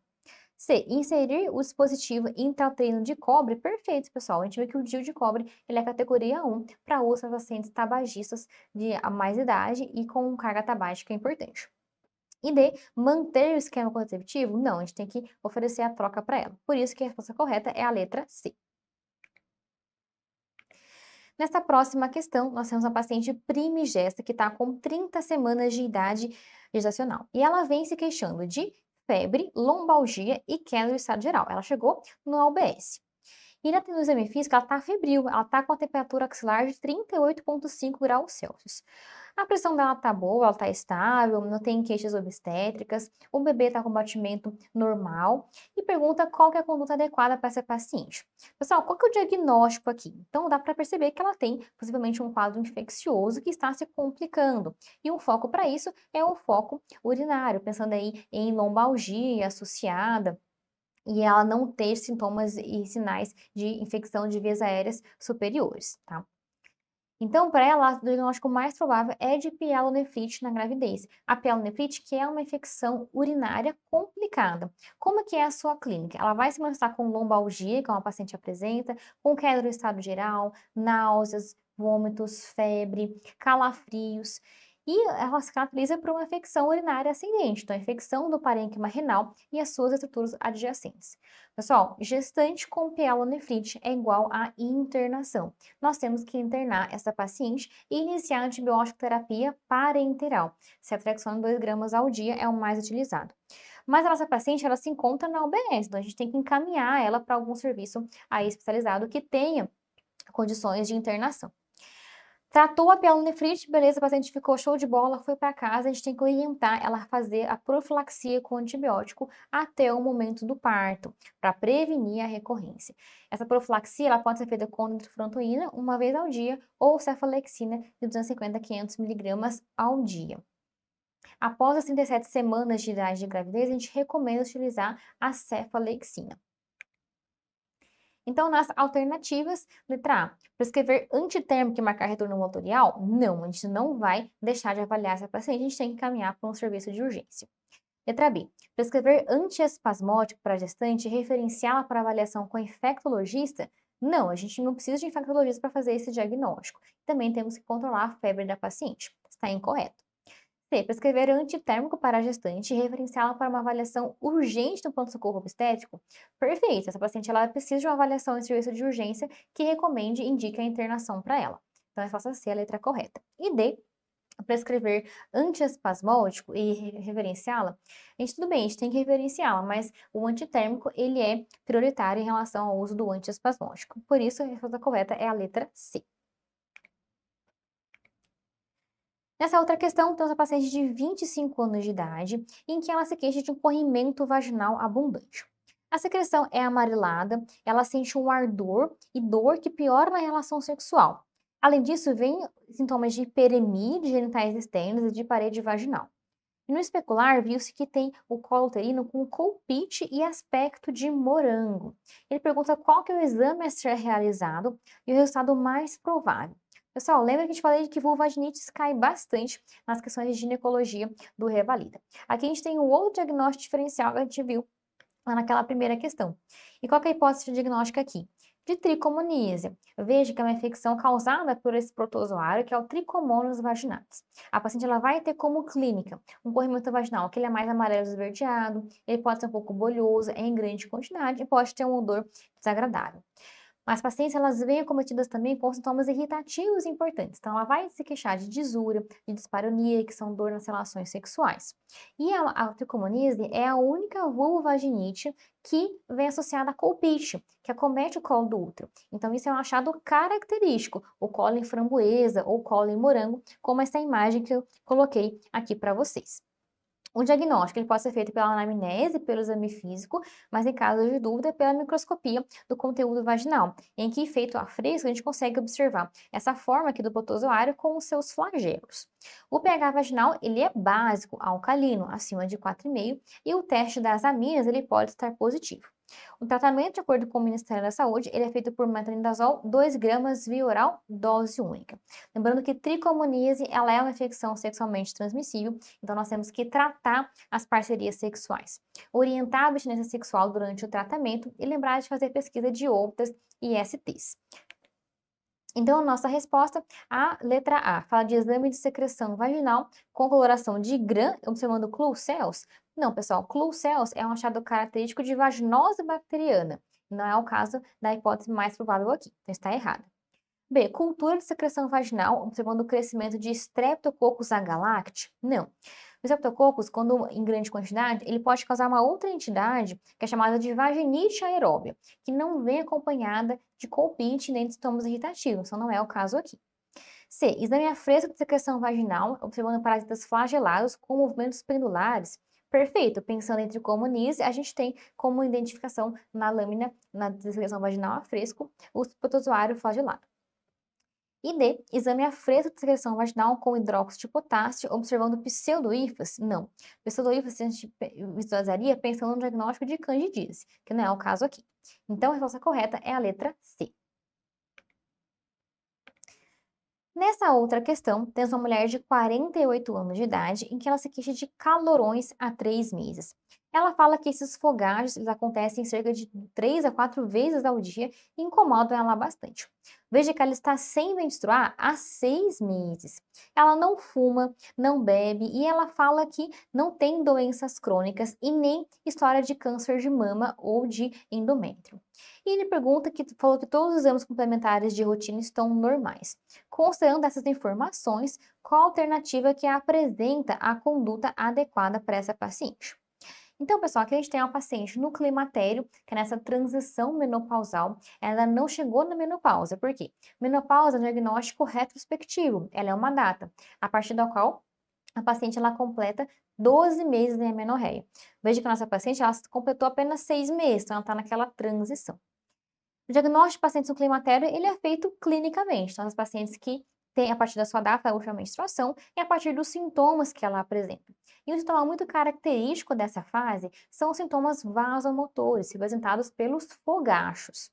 C. Inserir o dispositivo intrauterino de cobre? Perfeito, pessoal. A gente vê que o DIU de cobre ele é categoria 1 para uso para pacientes tabagistas de a mais idade e com carga tabágica importante. E D. Manter o esquema contraceptivo? Não, a gente tem que oferecer a troca para ela. Por isso que a resposta correta é a letra C. Nessa próxima questão, nós temos uma paciente primigesta que está com 30 semanas de idade gestacional. E ela vem se queixando de febre, lombalgia e queda do estado geral. Ela chegou no UBS. E no exame físico, ela está febril, ela está com a temperatura axilar de 38,5 graus Celsius. A pressão dela tá boa, ela tá estável, não tem queixas obstétricas, o bebê tá com batimento normal e pergunta qual que é a conduta adequada para essa paciente. Pessoal, qual que é o diagnóstico aqui? Então dá para perceber que ela tem possivelmente um quadro infeccioso que está se complicando. E um foco para isso é o foco urinário, pensando aí em lombalgia associada e ela não ter sintomas e sinais de infecção de vias aéreas superiores, tá? Então, para ela, o diagnóstico mais provável é de pielonefrite na gravidez. A pielonefrite, que é uma infecção urinária complicada. Como que é a sua clínica? Ela vai se manifestar com lombalgia, que é uma paciente apresenta, com queda do estado geral, náuseas, vômitos, febre, calafrios. E ela se caracteriza por uma infecção urinária ascendente, então a infecção do parênquima renal e as suas estruturas adjacentes. Pessoal, gestante com pielonefrite é igual a internação. Nós temos que internar essa paciente e iniciar a antibiótico terapia parenteral. Ceftriaxona 2 gramas ao dia é o mais utilizado. Mas a nossa paciente, ela se encontra na UBS, então a gente tem que encaminhar ela para algum serviço aí especializado que tenha condições de internação. Tratou a pielonefrite, beleza, a paciente ficou show de bola, foi para casa, a gente tem que orientar ela a fazer a profilaxia com antibiótico até o momento do parto, para prevenir a recorrência. Essa profilaxia ela pode ser feita com nitrofurantoína uma vez ao dia ou cefalexina de 250 a 500 miligramas ao dia. Após as 37 semanas de idade de gravidez, a gente recomenda utilizar a cefalexina. Então, nas alternativas, letra A, prescrever antitérmico e marcar retorno ambulatorial? Não, a gente não vai deixar de avaliar essa paciente, a gente tem que encaminhar para um serviço de urgência. Letra B, prescrever antiespasmódico para a gestante e referenciá-la para avaliação com infectologista? Não, a gente não precisa de infectologista para fazer esse diagnóstico. Também temos que controlar a febre da paciente. Está incorreto. C. Prescrever antitérmico para a gestante e referenciá-la para uma avaliação urgente no pronto-socorro obstétrico? Perfeito, essa paciente ela precisa de uma avaliação em serviço de urgência que recomende e indique a internação para ela. Então, é resposta C, a letra correta. E D. Prescrever antiespasmódico e referenciá-la? A gente, tudo bem, a gente tem que referenciá-la, mas o antitérmico, ele é prioritário em relação ao uso do antiespasmódico. Por isso, a resposta correta é a letra C. Nessa outra questão, temos a paciente de 25 anos de idade, em que ela se queixa de um corrimento vaginal abundante. A secreção é amarelada, ela sente um ardor e dor que piora na relação sexual. Além disso, vem sintomas de hiperemia de genitais externos e de parede vaginal. E no especular, viu-se que tem o colo uterino com colpite e aspecto de morango. Ele pergunta qual que é o exame a ser realizado e o resultado mais provável. Pessoal, lembra que a gente falei que vulvaginites cai bastante nas questões de ginecologia do Revalida. Aqui a gente tem um outro diagnóstico diferencial que a gente viu lá naquela primeira questão. E qual que é a hipótese diagnóstica aqui? De tricomoníase. Veja que é uma infecção causada por esse protozoário, que é o Trichomonas vaginalis. A paciente ela vai ter como clínica um corrimento vaginal, que ele é mais amarelo esverdeado, ele pode ser um pouco bolhoso, é em grande quantidade e pode ter um odor desagradável. Mas pacientes, elas vêm acometidas também com sintomas irritativos importantes. Então, ela vai se queixar de disúria, de dispareunia, que são dor nas relações sexuais. E a tricomoníase é a única vulvovaginite que vem associada a colpite, que acomete o colo do útero. Então, isso é um achado característico, o colo em framboesa ou colo em morango, como essa imagem que eu coloquei aqui para vocês. O diagnóstico ele pode ser feito pela anamnese, pelo exame físico, mas em caso de dúvida, pela microscopia do conteúdo vaginal, em que, feito a fresco, a gente consegue observar essa forma aqui do protozoário com os seus flagelos. O pH vaginal ele é básico, alcalino, acima de 4,5, e o teste das aminas ele pode estar positivo. O tratamento, de acordo com o Ministério da Saúde, ele é feito por metronidazol 2 gramas via oral, dose única. Lembrando que tricomoníase ela é uma infecção sexualmente transmissível, então nós temos que tratar as parcerias sexuais, orientar a abstinência sexual durante o tratamento e lembrar de fazer pesquisa de outras ISTs. Então, a nossa resposta, a letra A, fala de exame de secreção vaginal com coloração de Gram, observando Klebsiella. Não, pessoal, Klebsiella é um achado característico de vaginose bacteriana. Não é o caso da hipótese mais provável aqui, então está errada. B, cultura de secreção vaginal, observando o crescimento de Streptococcus agalacti? Não. O Streptococcus, quando em grande quantidade, ele pode causar uma outra entidade, que é chamada de vaginite aeróbia, que não vem acompanhada de colpite nem de sintomas irritativos, então não é o caso aqui. C, exame a fresco de secreção vaginal, observando parasitas flagelados com movimentos pendulares. Perfeito, pensando em tricomoníase, a gente tem como identificação na lâmina, na secreção vaginal a fresco, o protozoário flagelado. E D, exame a fresco de secreção vaginal com hidróxido de potássio, observando pseudoífase? Não. Pseudoífase a gente visualizaria pensando no diagnóstico de candidíase, que não é o caso aqui. Então, a resposta correta é a letra C. Nessa outra questão, temos uma mulher de 48 anos de idade em que ela se queixa de calorões há 3 meses. Ela fala que esses fogachos eles acontecem cerca de 3 a 4 vezes ao dia e incomodam ela bastante. Veja que ela está sem menstruar há 6 meses. Ela não fuma, não bebe e ela fala que não tem doenças crônicas e nem história de câncer de mama ou de endométrio. E ele pergunta que falou que todos os exames complementares de rotina estão normais. Considerando essas informações, qual a alternativa que apresenta a conduta adequada para essa paciente? Então, pessoal, aqui a gente tem uma paciente no climatério, que é nessa transição menopausal, ela não chegou na menopausa. Por quê? Menopausa é um diagnóstico retrospectivo, ela é uma data, a partir da qual a paciente ela completa 12 meses em amenorreia. Veja que a nossa paciente ela completou apenas 6 meses, então ela está naquela transição. O diagnóstico de pacientes no climatério, ele é feito clinicamente. Então, as pacientes que têm, a partir da sua data da última menstruação, e a partir dos sintomas que ela apresenta. E um sintoma muito característico dessa fase são os sintomas vasomotores, representados pelos fogachos.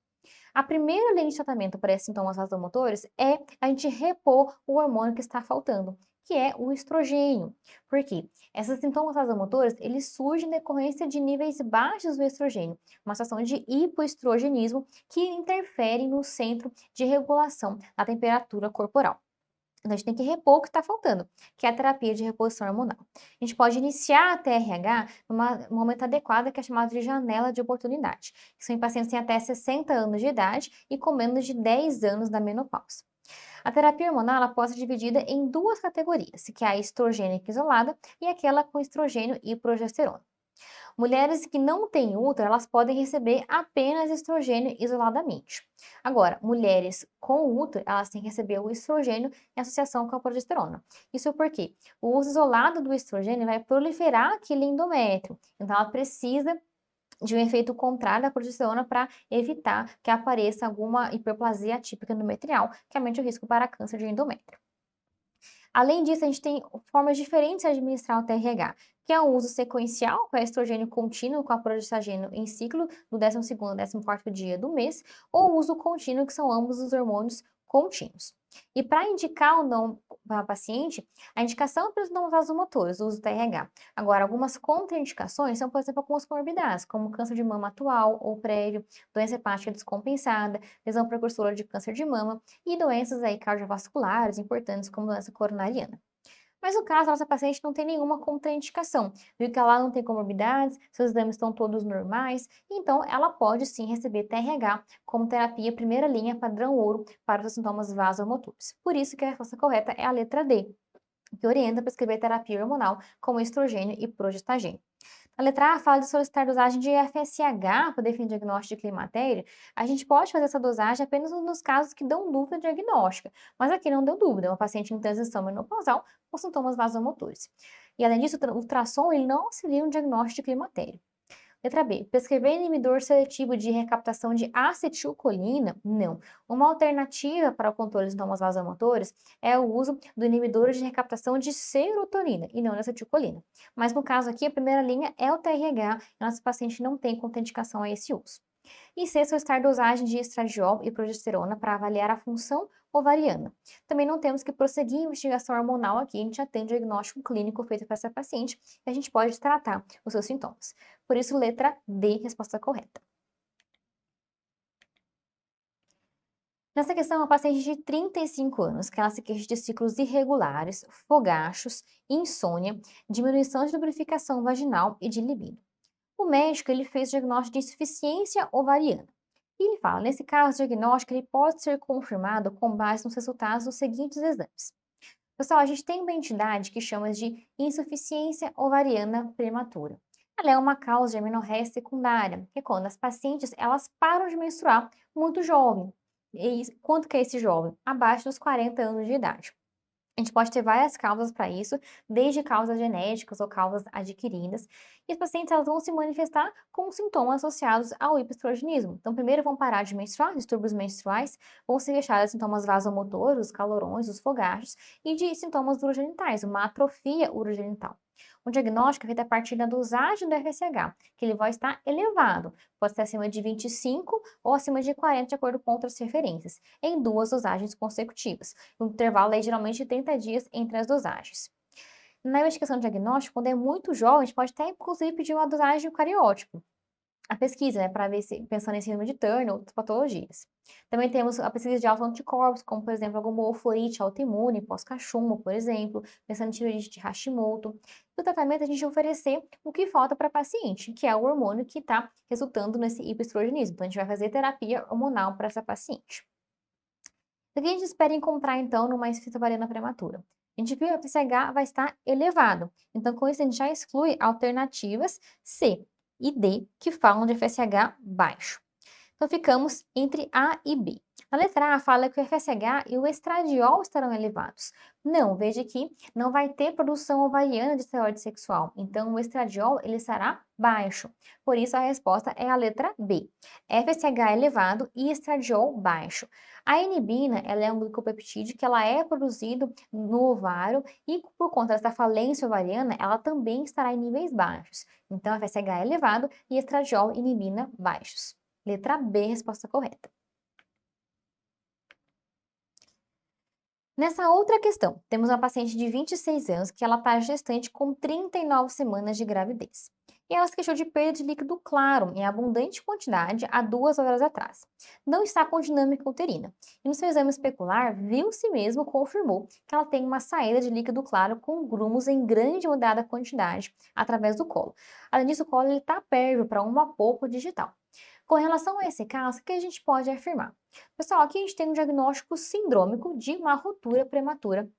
A primeira linha de tratamento para esses sintomas vasomotores é a gente repor o hormônio que está faltando, que é o estrogênio. Por quê? Esses sintomas vasomotores, eles surgem em decorrência de níveis baixos do estrogênio, uma situação de hipoestrogenismo que interfere no centro de regulação da temperatura corporal. Então, a gente tem que repor o que está faltando, que é a terapia de reposição hormonal. A gente pode iniciar a TRH num momento adequado, que é chamado de janela de oportunidade, que são em pacientes que têm até 60 anos de idade e com menos de 10 anos da menopausa. A terapia hormonal ela pode ser dividida em duas categorias, que é a estrogênica isolada e aquela com estrogênio e progesterona. Mulheres que não têm útero, elas podem receber apenas estrogênio isoladamente. Agora, mulheres com útero, elas têm que receber o estrogênio em associação com a progesterona. Isso porque o uso isolado do estrogênio vai proliferar aquele endométrio. Então, ela precisa de um efeito contrário da progesterona para evitar que apareça alguma hiperplasia atípica endometrial, que aumente o risco para câncer de endométrio. Além disso, a gente tem formas diferentes de administrar o TRH, que é o uso sequencial, com estrogênio contínuo com a progestagênio em ciclo, do 12º e 14º dia do mês, ou o uso contínuo, que são ambos os hormônios contínuos. E para indicar ou não para a paciente, a indicação é para os não vasomotores, o uso do TRH. Agora, algumas contraindicações são, por exemplo, algumas comorbidades, como câncer de mama atual ou prévio, doença hepática descompensada, lesão precursora de câncer de mama e doenças aí cardiovasculares importantes, como doença coronariana. Mas no caso, a nossa paciente não tem nenhuma contraindicação, viu que ela não tem comorbidades, seus exames estão todos normais, então ela pode sim receber TRH como terapia primeira linha padrão ouro para os sintomas vasomotores. Por isso que a resposta correta é a letra D, que orienta a prescrever terapia hormonal como estrogênio e progestagênio. A letra A fala de solicitar dosagem de FSH para definir diagnóstico de climatério. A gente pode fazer essa dosagem apenas nos casos que dão dúvida diagnóstica, mas aqui não deu dúvida, é uma paciente em transição menopausal com sintomas vasomotores. E além disso, o ultrassom ele não auxilia no diagnóstico de climatério. Letra B. Prescrever inibidor seletivo de recaptação de acetilcolina? Não. Uma alternativa para o controle de sintomas vasomotores é o uso do inibidor de recaptação de serotonina e não da acetilcolina. Mas no caso aqui, a primeira linha é o TRH e nosso paciente não tem contraindicação a esse uso. E C, solicitar dosagem de estradiol e progesterona para avaliar a função ovariana. Também não temos que prosseguir a investigação hormonal aqui, a gente já tem o diagnóstico clínico feito para essa paciente e a gente pode tratar os seus sintomas. Por isso, letra D, resposta correta. Nessa questão, uma paciente de 35 anos, que ela se queixa de ciclos irregulares, fogachos, insônia, diminuição de lubrificação vaginal e de libido. O médico ele fez o diagnóstico de insuficiência ovariana. E ele fala, nesse caso, o diagnóstico ele pode ser confirmado com base nos resultados dos seguintes exames. Pessoal, a gente tem uma entidade que chama de insuficiência ovariana prematura. Ela é uma causa de amenorreia secundária, que é quando as pacientes elas param de menstruar muito jovem. E quanto que é esse jovem? Abaixo dos 40 anos de idade. A gente pode ter várias causas para isso, desde causas genéticas ou causas adquiridas. E as pacientes elas vão se manifestar com sintomas associados ao hipoestrogenismo. Então, primeiro vão parar de menstruar, distúrbios menstruais, vão se queixar de sintomas vasomotores, os calorões, os fogachos, e de sintomas urogenitais, uma atrofia urogenital. O diagnóstico é feito a partir da dosagem do FSH, que ele vai estar elevado, pode ser acima de 25 ou acima de 40, de acordo com outras referências, em 2 dosagens consecutivas. O intervalo é geralmente de 30 dias entre as dosagens. Na investigação diagnóstica, quando é muito jovem, a gente pode até, inclusive, pedir uma dosagem de cariótipo. A pesquisa, né, para ver se, pensando em síndrome de Turner ou outras patologias. Também temos a pesquisa de autoanticorpos, como, por exemplo, alguma ofolite autoimune, pós-cachumba, por exemplo, pensando em tireoide de Hashimoto. No tratamento, a gente vai oferecer o que falta para a paciente, que é o hormônio que está resultando nesse hipoestrogenismo. Então, a gente vai fazer terapia hormonal para essa paciente. O que a gente espera encontrar, então, numa insuficiência ovariana prematura? A gente viu que o FSH vai estar elevado. Então, com isso, a gente já exclui alternativas C e D, que falam de FSH baixo. Então, ficamos entre A e B. Na letra A, fala que o FSH e o estradiol estarão elevados. Não, veja que não vai ter produção ovariana de esteroide sexual. Então, o estradiol ele estará baixo. Por isso, a resposta é a letra B. FSH elevado e estradiol baixo. A inibina, ela é um glicopeptídeo que ela é produzido no ovário e por conta dessa falência ovariana, ela também estará em níveis baixos. Então, FSH é elevado e estradiol e inibina baixos. Letra B, resposta correta. Nessa outra questão, temos uma paciente de 26 anos que ela está gestante com 39 semanas de gravidez. E ela se queixou de perda de líquido claro em abundante quantidade há 2 horas atrás. Não está com dinâmica uterina. E no seu exame especular, viu-se mesmo, confirmou que ela tem uma saída de líquido claro com grumos em grande ou dada quantidade através do colo. Além disso, o colo está pérvio para uma polpa digital. Com relação a esse caso, o que a gente pode afirmar? Pessoal, aqui a gente tem um diagnóstico sindrômico de uma ruptura prematura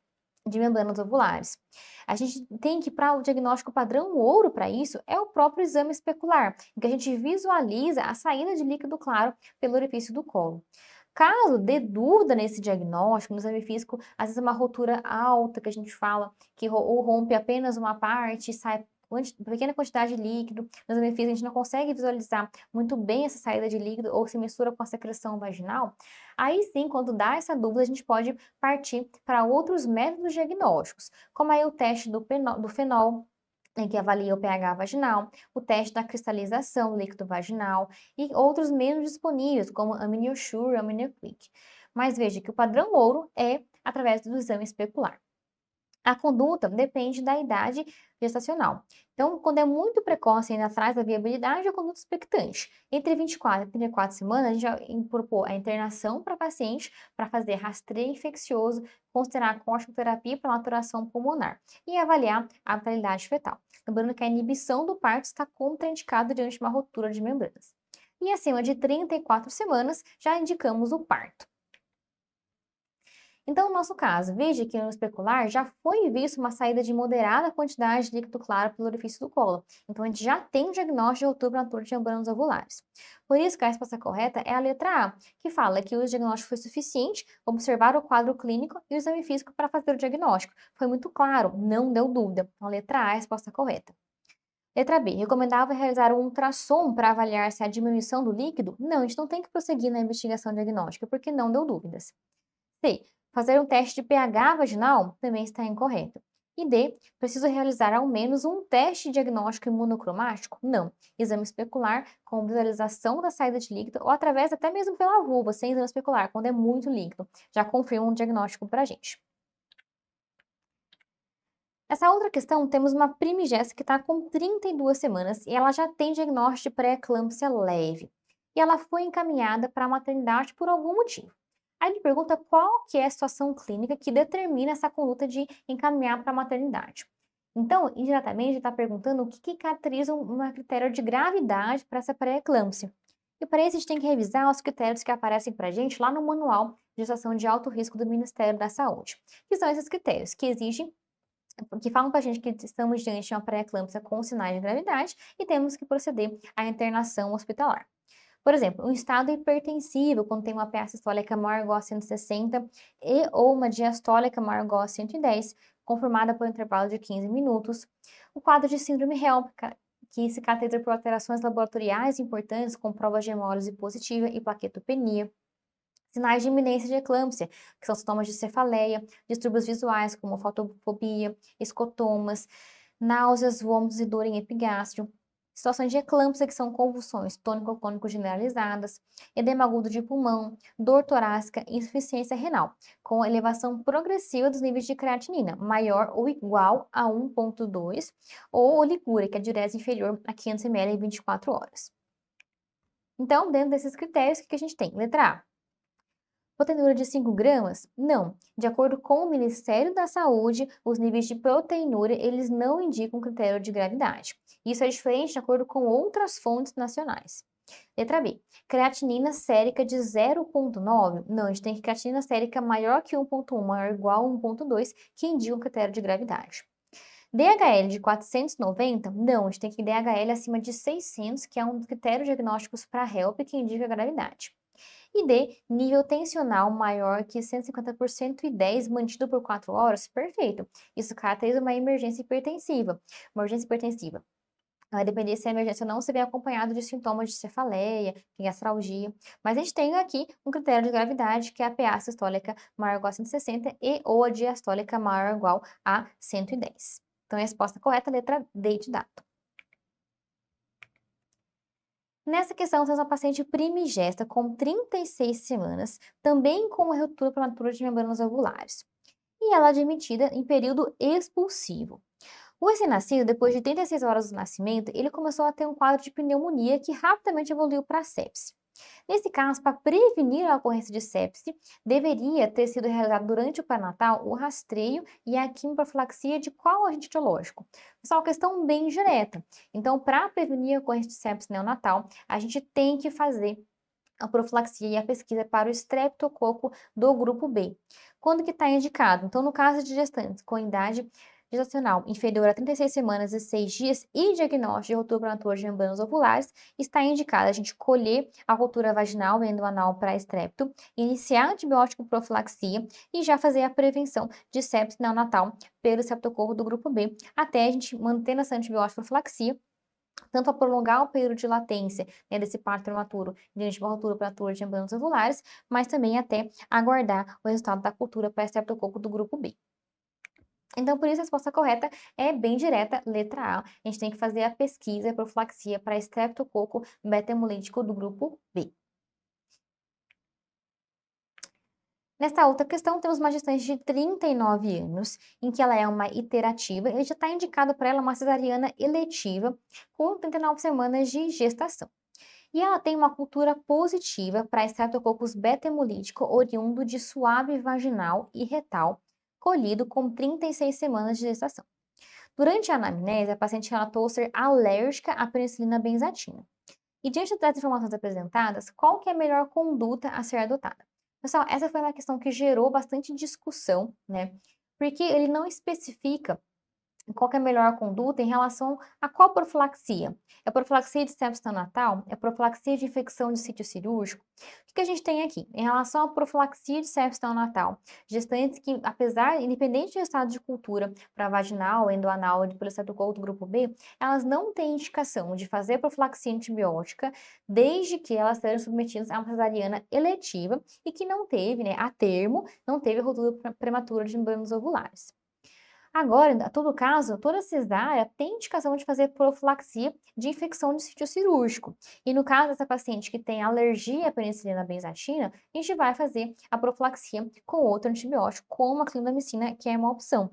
de membranas ovulares. A gente tem que, para o diagnóstico padrão ouro para isso, é o próprio exame especular, em que a gente visualiza a saída de líquido claro pelo orifício do colo. Caso dê dúvida nesse diagnóstico, no exame físico, às vezes é uma ruptura alta, que a gente fala, que ou rompe apenas uma parte e sai pequena quantidade de líquido, no exame físico a gente não consegue visualizar muito bem essa saída de líquido ou se mistura com a secreção vaginal, aí sim, quando dá essa dúvida, a gente pode partir para outros métodos diagnósticos, como aí o teste do fenol, em que avalia o pH vaginal, o teste da cristalização do líquido vaginal e outros meios disponíveis, como AmnioSure e AmnioClick. Mas veja que o padrão ouro é através do exame especular. A conduta depende da idade gestacional. Então, quando é muito precoce ainda atrás da viabilidade, a conduta expectante. Entre 24 e 34 semanas, a gente já propôs a internação para paciente para fazer rastreio infeccioso, considerar a corticoterapia para maturação pulmonar e avaliar a vitalidade fetal. Lembrando que a inibição do parto está contraindicada diante de uma ruptura de membranas. E acima de 34 semanas, já indicamos o parto. Então, no nosso caso, veja que no especular já foi visto uma saída de moderada quantidade de líquido claro pelo orifício do colo. Então, a gente já tem um diagnóstico de ruptura prematura de membranas ovulares. Por isso que a resposta correta é a letra A, que fala que o diagnóstico foi suficiente, observar o quadro clínico e o exame físico para fazer o diagnóstico. Foi muito claro, não deu dúvida. Então, a letra A é a resposta correta. Letra B. Recomendável realizar um ultrassom para avaliar se há diminuição do líquido? Não, a gente não tem que prosseguir na investigação diagnóstica, porque não deu dúvidas. C. Fazer um teste de pH vaginal? Também está incorreto. E D. Preciso realizar ao menos um teste diagnóstico imunocromático? Não. Exame especular com visualização da saída de líquido ou através até mesmo pela vulva, sem exame especular, quando é muito líquido. Já confirma um diagnóstico para a gente. Essa outra questão, temos uma primigesta que está com 32 semanas e ela já tem diagnóstico de pré-eclâmpsia leve. E ela foi encaminhada para a maternidade por algum motivo. Aí ele pergunta qual que é a situação clínica que determina essa conduta de encaminhar para a maternidade. Então, indiretamente, ele está perguntando o que caracteriza um critério de gravidade para essa pré-eclâmpsia. E para isso, a gente tem que revisar os critérios que aparecem para a gente lá no Manual de Gestação de Alto Risco do Ministério da Saúde. Que são esses critérios que exigem que falam para a gente que estamos diante de uma pré-eclâmpsia com sinais de gravidade e temos que proceder à internação hospitalar. Por exemplo, um estado hipertensivo, quando tem uma PA sistólica maior ou igual a 160 e ou uma diastólica maior ou igual a 110, confirmada por um intervalo de 15 minutos. O quadro de síndrome hélpica, que se caracteriza por alterações laboratoriais importantes, com provas de hemólise positiva e plaquetopenia. Sinais de iminência de eclâmpsia, que são sintomas de cefaleia, distúrbios visuais, como fotofobia, escotomas, náuseas, vômitos e dor em epigástrio. Situações de eclâmpsia, que são convulsões tônico-clônico generalizadas, edema agudo de pulmão, dor torácica e insuficiência renal, com elevação progressiva dos níveis de creatinina, maior ou igual a 1,2, ou oligúria, que é a diurese inferior a 500 ml em 24 horas. Então, dentro desses critérios, o que a gente tem? Letra A. Proteinúria de 5 gramas? Não. De acordo com o Ministério da Saúde, os níveis de proteinúria, eles não indicam critério de gravidade. Isso é diferente de acordo com outras fontes nacionais. Letra B. Creatinina sérica de 0,9? Não, a gente tem creatinina sérica maior que 1,1, maior ou igual a 1,2, que indica o critério de gravidade. DHL de 490? Não, a gente tem que DHL acima de 600, que é um dos critérios diagnósticos para HELP que indica a gravidade. E D, nível tensional maior que 150 por 110 mantido por 4 horas, perfeito. Isso caracteriza uma emergência hipertensiva. Uma urgência hipertensiva. Vai depender se a emergência ou não, se vem acompanhado de sintomas de cefaleia, de gastralgia. Mas a gente tem aqui um critério de gravidade, que é a PA sistólica maior ou igual a 160 e ou a diastólica maior ou igual a 110. Então, a resposta correta, letra D de dado. Nessa questão, temos uma paciente primigesta com 36 semanas, também com uma ruptura prematura de membranas ovulares. E ela é admitida em período expulsivo. O recém-nascido, depois de 36 horas do nascimento, ele começou a ter um quadro de pneumonia que rapidamente evoluiu para sepse. Nesse caso, para prevenir a ocorrência de sepse, deveria ter sido realizado durante o pré-natal o rastreio e a quimioprofilaxia de qual agente etiológico? Pessoal, uma questão bem direta. Então, para prevenir a ocorrência de sepse neonatal, a gente tem que fazer a profilaxia e a pesquisa para o estreptococo do grupo B. Quando que está indicado? Então, no caso de gestantes com idade gestacional inferior a 36 semanas e 6 dias e diagnóstico de ruptura prematura de membranas ovulares, está indicado a gente colher a ruptura vaginal endoanal para estrepto, iniciar antibiótico profilaxia e já fazer a prevenção de sepsis neonatal pelo estreptococo do grupo B, até a gente manter essa antibiótico profilaxia, tanto a prolongar o período de latência, né, desse parto prematuro diante de uma ruptura prematura de membranas ovulares, mas também até aguardar o resultado da cultura para estreptococo do grupo B. Então, por isso, a resposta correta é bem direta, letra A. A gente tem que fazer a pesquisa e profilaxia para estreptococo beta-hemolítico do grupo B. Nesta outra questão, temos uma gestante de 39 anos, em que ela é uma iterativa, e já está indicado para ela uma cesariana eletiva, com 39 semanas de gestação. E ela tem uma cultura positiva para estreptococcus beta-hemolítico oriundo de suave vaginal e retal, colhido com 36 semanas de gestação. Durante a anamnese, a paciente relatou ser alérgica à penicilina benzatina. E diante das informações apresentadas, qual que é a melhor conduta a ser adotada? Pessoal, essa foi uma questão que gerou bastante discussão, né? Porque ele não especifica qual que é a melhor conduta em relação a qual profilaxia? É profilaxia de sepsis neonatal? É profilaxia de infecção de sítio cirúrgico? O que que a gente tem aqui? Em relação à profilaxia de sepsis neonatal, gestantes que, apesar, independente do estado de cultura para vaginal, endoanal e policysticercosis do grupo B, elas não têm indicação de fazer profilaxia antibiótica desde que elas sejam submetidas a uma cesariana eletiva e que não teve, né, a termo, não teve ruptura prematura de membranas ovulares. Agora, a todo caso, toda cesárea tem indicação de fazer profilaxia de infecção de sítio cirúrgico. E no caso dessa paciente que tem alergia à penicilina benzatina, a gente vai fazer a profilaxia com outro antibiótico, como a clindamicina, que é uma opção.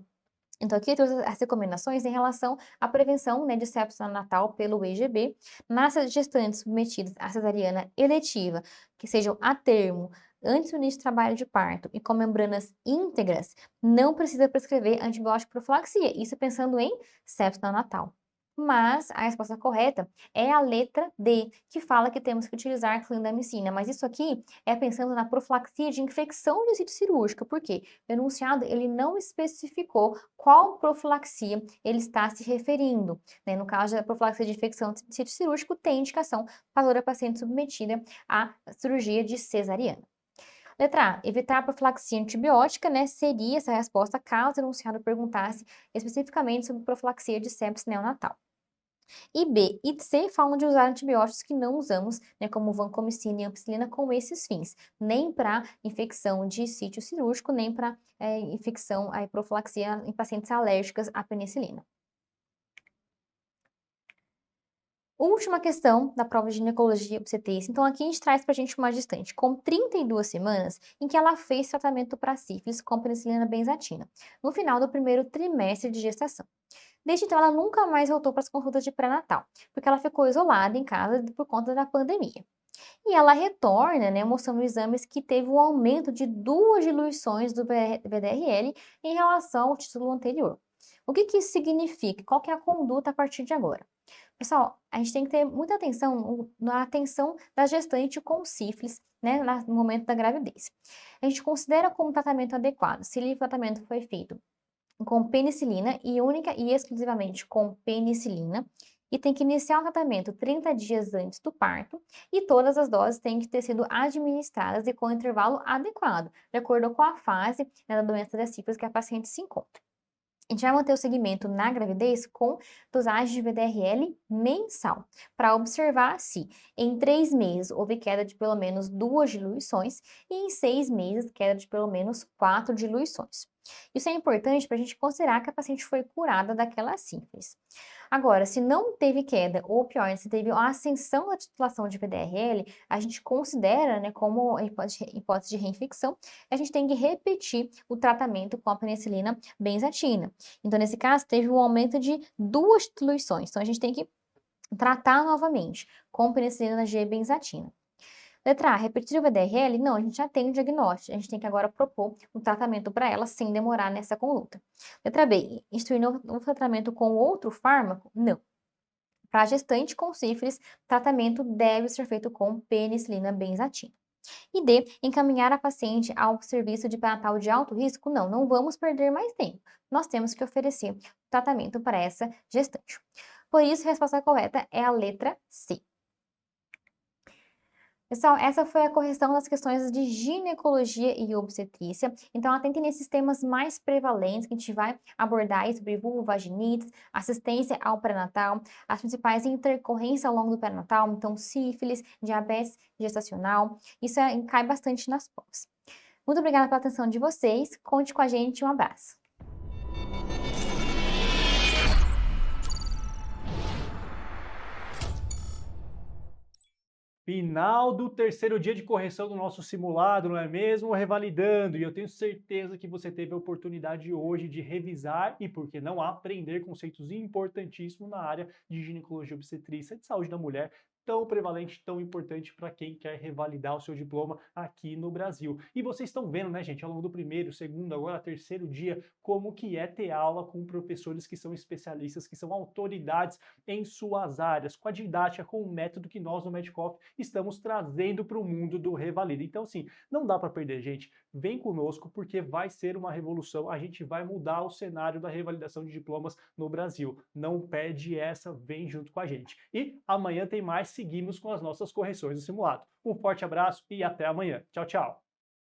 Então, aqui eu trouxe as recomendações em relação à prevenção, né, de sepsis neonatal pelo EGB nas gestantes submetidas à cesariana eletiva, que sejam a termo, antes do início do trabalho de parto e com membranas íntegras, não precisa prescrever antibiótico profilaxia, isso pensando em sepsis neonatal. Mas a resposta correta é a letra D, que fala que temos que utilizar clindamicina, mas isso aqui é pensando na profilaxia de infecção de sítio cirúrgico, por quê? O enunciado ele não especificou qual profilaxia ele está se referindo, né? No caso da profilaxia de infecção de sítio cirúrgico, tem indicação para toda paciente submetida à cirurgia de cesariana. Letra A, evitar a profilaxia antibiótica, né? Seria essa a resposta caso o enunciado perguntasse especificamente sobre profilaxia de sepsis neonatal. E B e C falam de usar antibióticos que não usamos, né, como vancomicina e ampicilina, com esses fins, nem para infecção de sítio cirúrgico, nem para infecção, profilaxia em pacientes alérgicas à penicilina. Última questão da prova de ginecologia e obstetrícia. Então, aqui a gente traz para a gente uma gestante com 32 semanas em que ela fez tratamento para sífilis com penicilina benzatina, no final do primeiro trimestre de gestação. Desde então, ela nunca mais voltou para as consultas de pré-natal, porque ela ficou isolada em casa por conta da pandemia. E ela retorna, né, mostrando exames que teve um aumento de 2 diluições do VDRL em relação ao título anterior. O que que isso significa? Qual que é a conduta a partir de agora? Pessoal, a gente tem que ter muita atenção na atenção da gestante com sífilis, né, no momento da gravidez. A gente considera como tratamento adequado se o tratamento foi feito com penicilina e única e exclusivamente com penicilina, e tem que iniciar o tratamento 30 dias antes do parto, e todas as doses têm que ter sido administradas e com intervalo adequado, de acordo com a fase, né, da doença da sífilis que a paciente se encontra. A gente vai manter o segmento na gravidez com dosagem de VDRL mensal, para observar se em 3 meses houve queda de pelo menos 2 diluições e em 6 meses queda de pelo menos 4 diluições. Isso é importante para a gente considerar que a paciente foi curada daquela sífilis. Agora, se não teve queda, ou pior, se teve uma ascensão da titulação de VDRL, a gente considera, né, como hipótese de reinfecção, a gente tem que repetir o tratamento com a penicilina benzatina. Então, nesse caso, teve um aumento de 2 diluições. Então, a gente tem que tratar novamente com penicilina G-benzatina. Letra A, repetir o VDRL? Não, a gente já tem o diagnóstico. A gente tem que agora propor um tratamento para ela sem demorar nessa conduta. Letra B, instruir novo tratamento com outro fármaco? Não. Para gestante com sífilis, tratamento deve ser feito com penicilina benzatina. E D, encaminhar a paciente ao serviço de pré-natal de alto risco? Não, não vamos perder mais tempo. Nós temos que oferecer tratamento para essa gestante. Por isso, a resposta correta é a letra C. Pessoal, essa foi a correção das questões de ginecologia e obstetrícia. Então, atentem nesses temas mais prevalentes que a gente vai abordar aí sobre vulvovaginites, assistência ao pré-natal, as principais intercorrências ao longo do pré-natal, então sífilis, diabetes gestacional. Isso cai bastante nas provas. Muito obrigada pela atenção de vocês. Conte com a gente. Um abraço. Final do terceiro dia de correção do nosso simulado, não é mesmo? Revalidando. E eu tenho certeza que você teve a oportunidade hoje de revisar e, por que não, aprender conceitos importantíssimos na área de ginecologia e obstetrícia, de saúde da mulher, tão prevalente, tão importante para quem quer revalidar o seu diploma aqui no Brasil. E vocês estão vendo, né, gente, ao longo do primeiro, segundo, agora terceiro dia, como que é ter aula com professores que são especialistas, que são autoridades em suas áreas, com a didática, com o método que nós no Medcoff estamos trazendo para o mundo do Revalida. Então, assim, não dá para perder, gente. Vem conosco porque vai ser uma revolução. A gente vai mudar o cenário da revalidação de diplomas no Brasil. Não perde essa, vem junto com a gente. E amanhã tem mais, seguimos com as nossas correções do simulado. Um forte abraço e até amanhã. Tchau, tchau.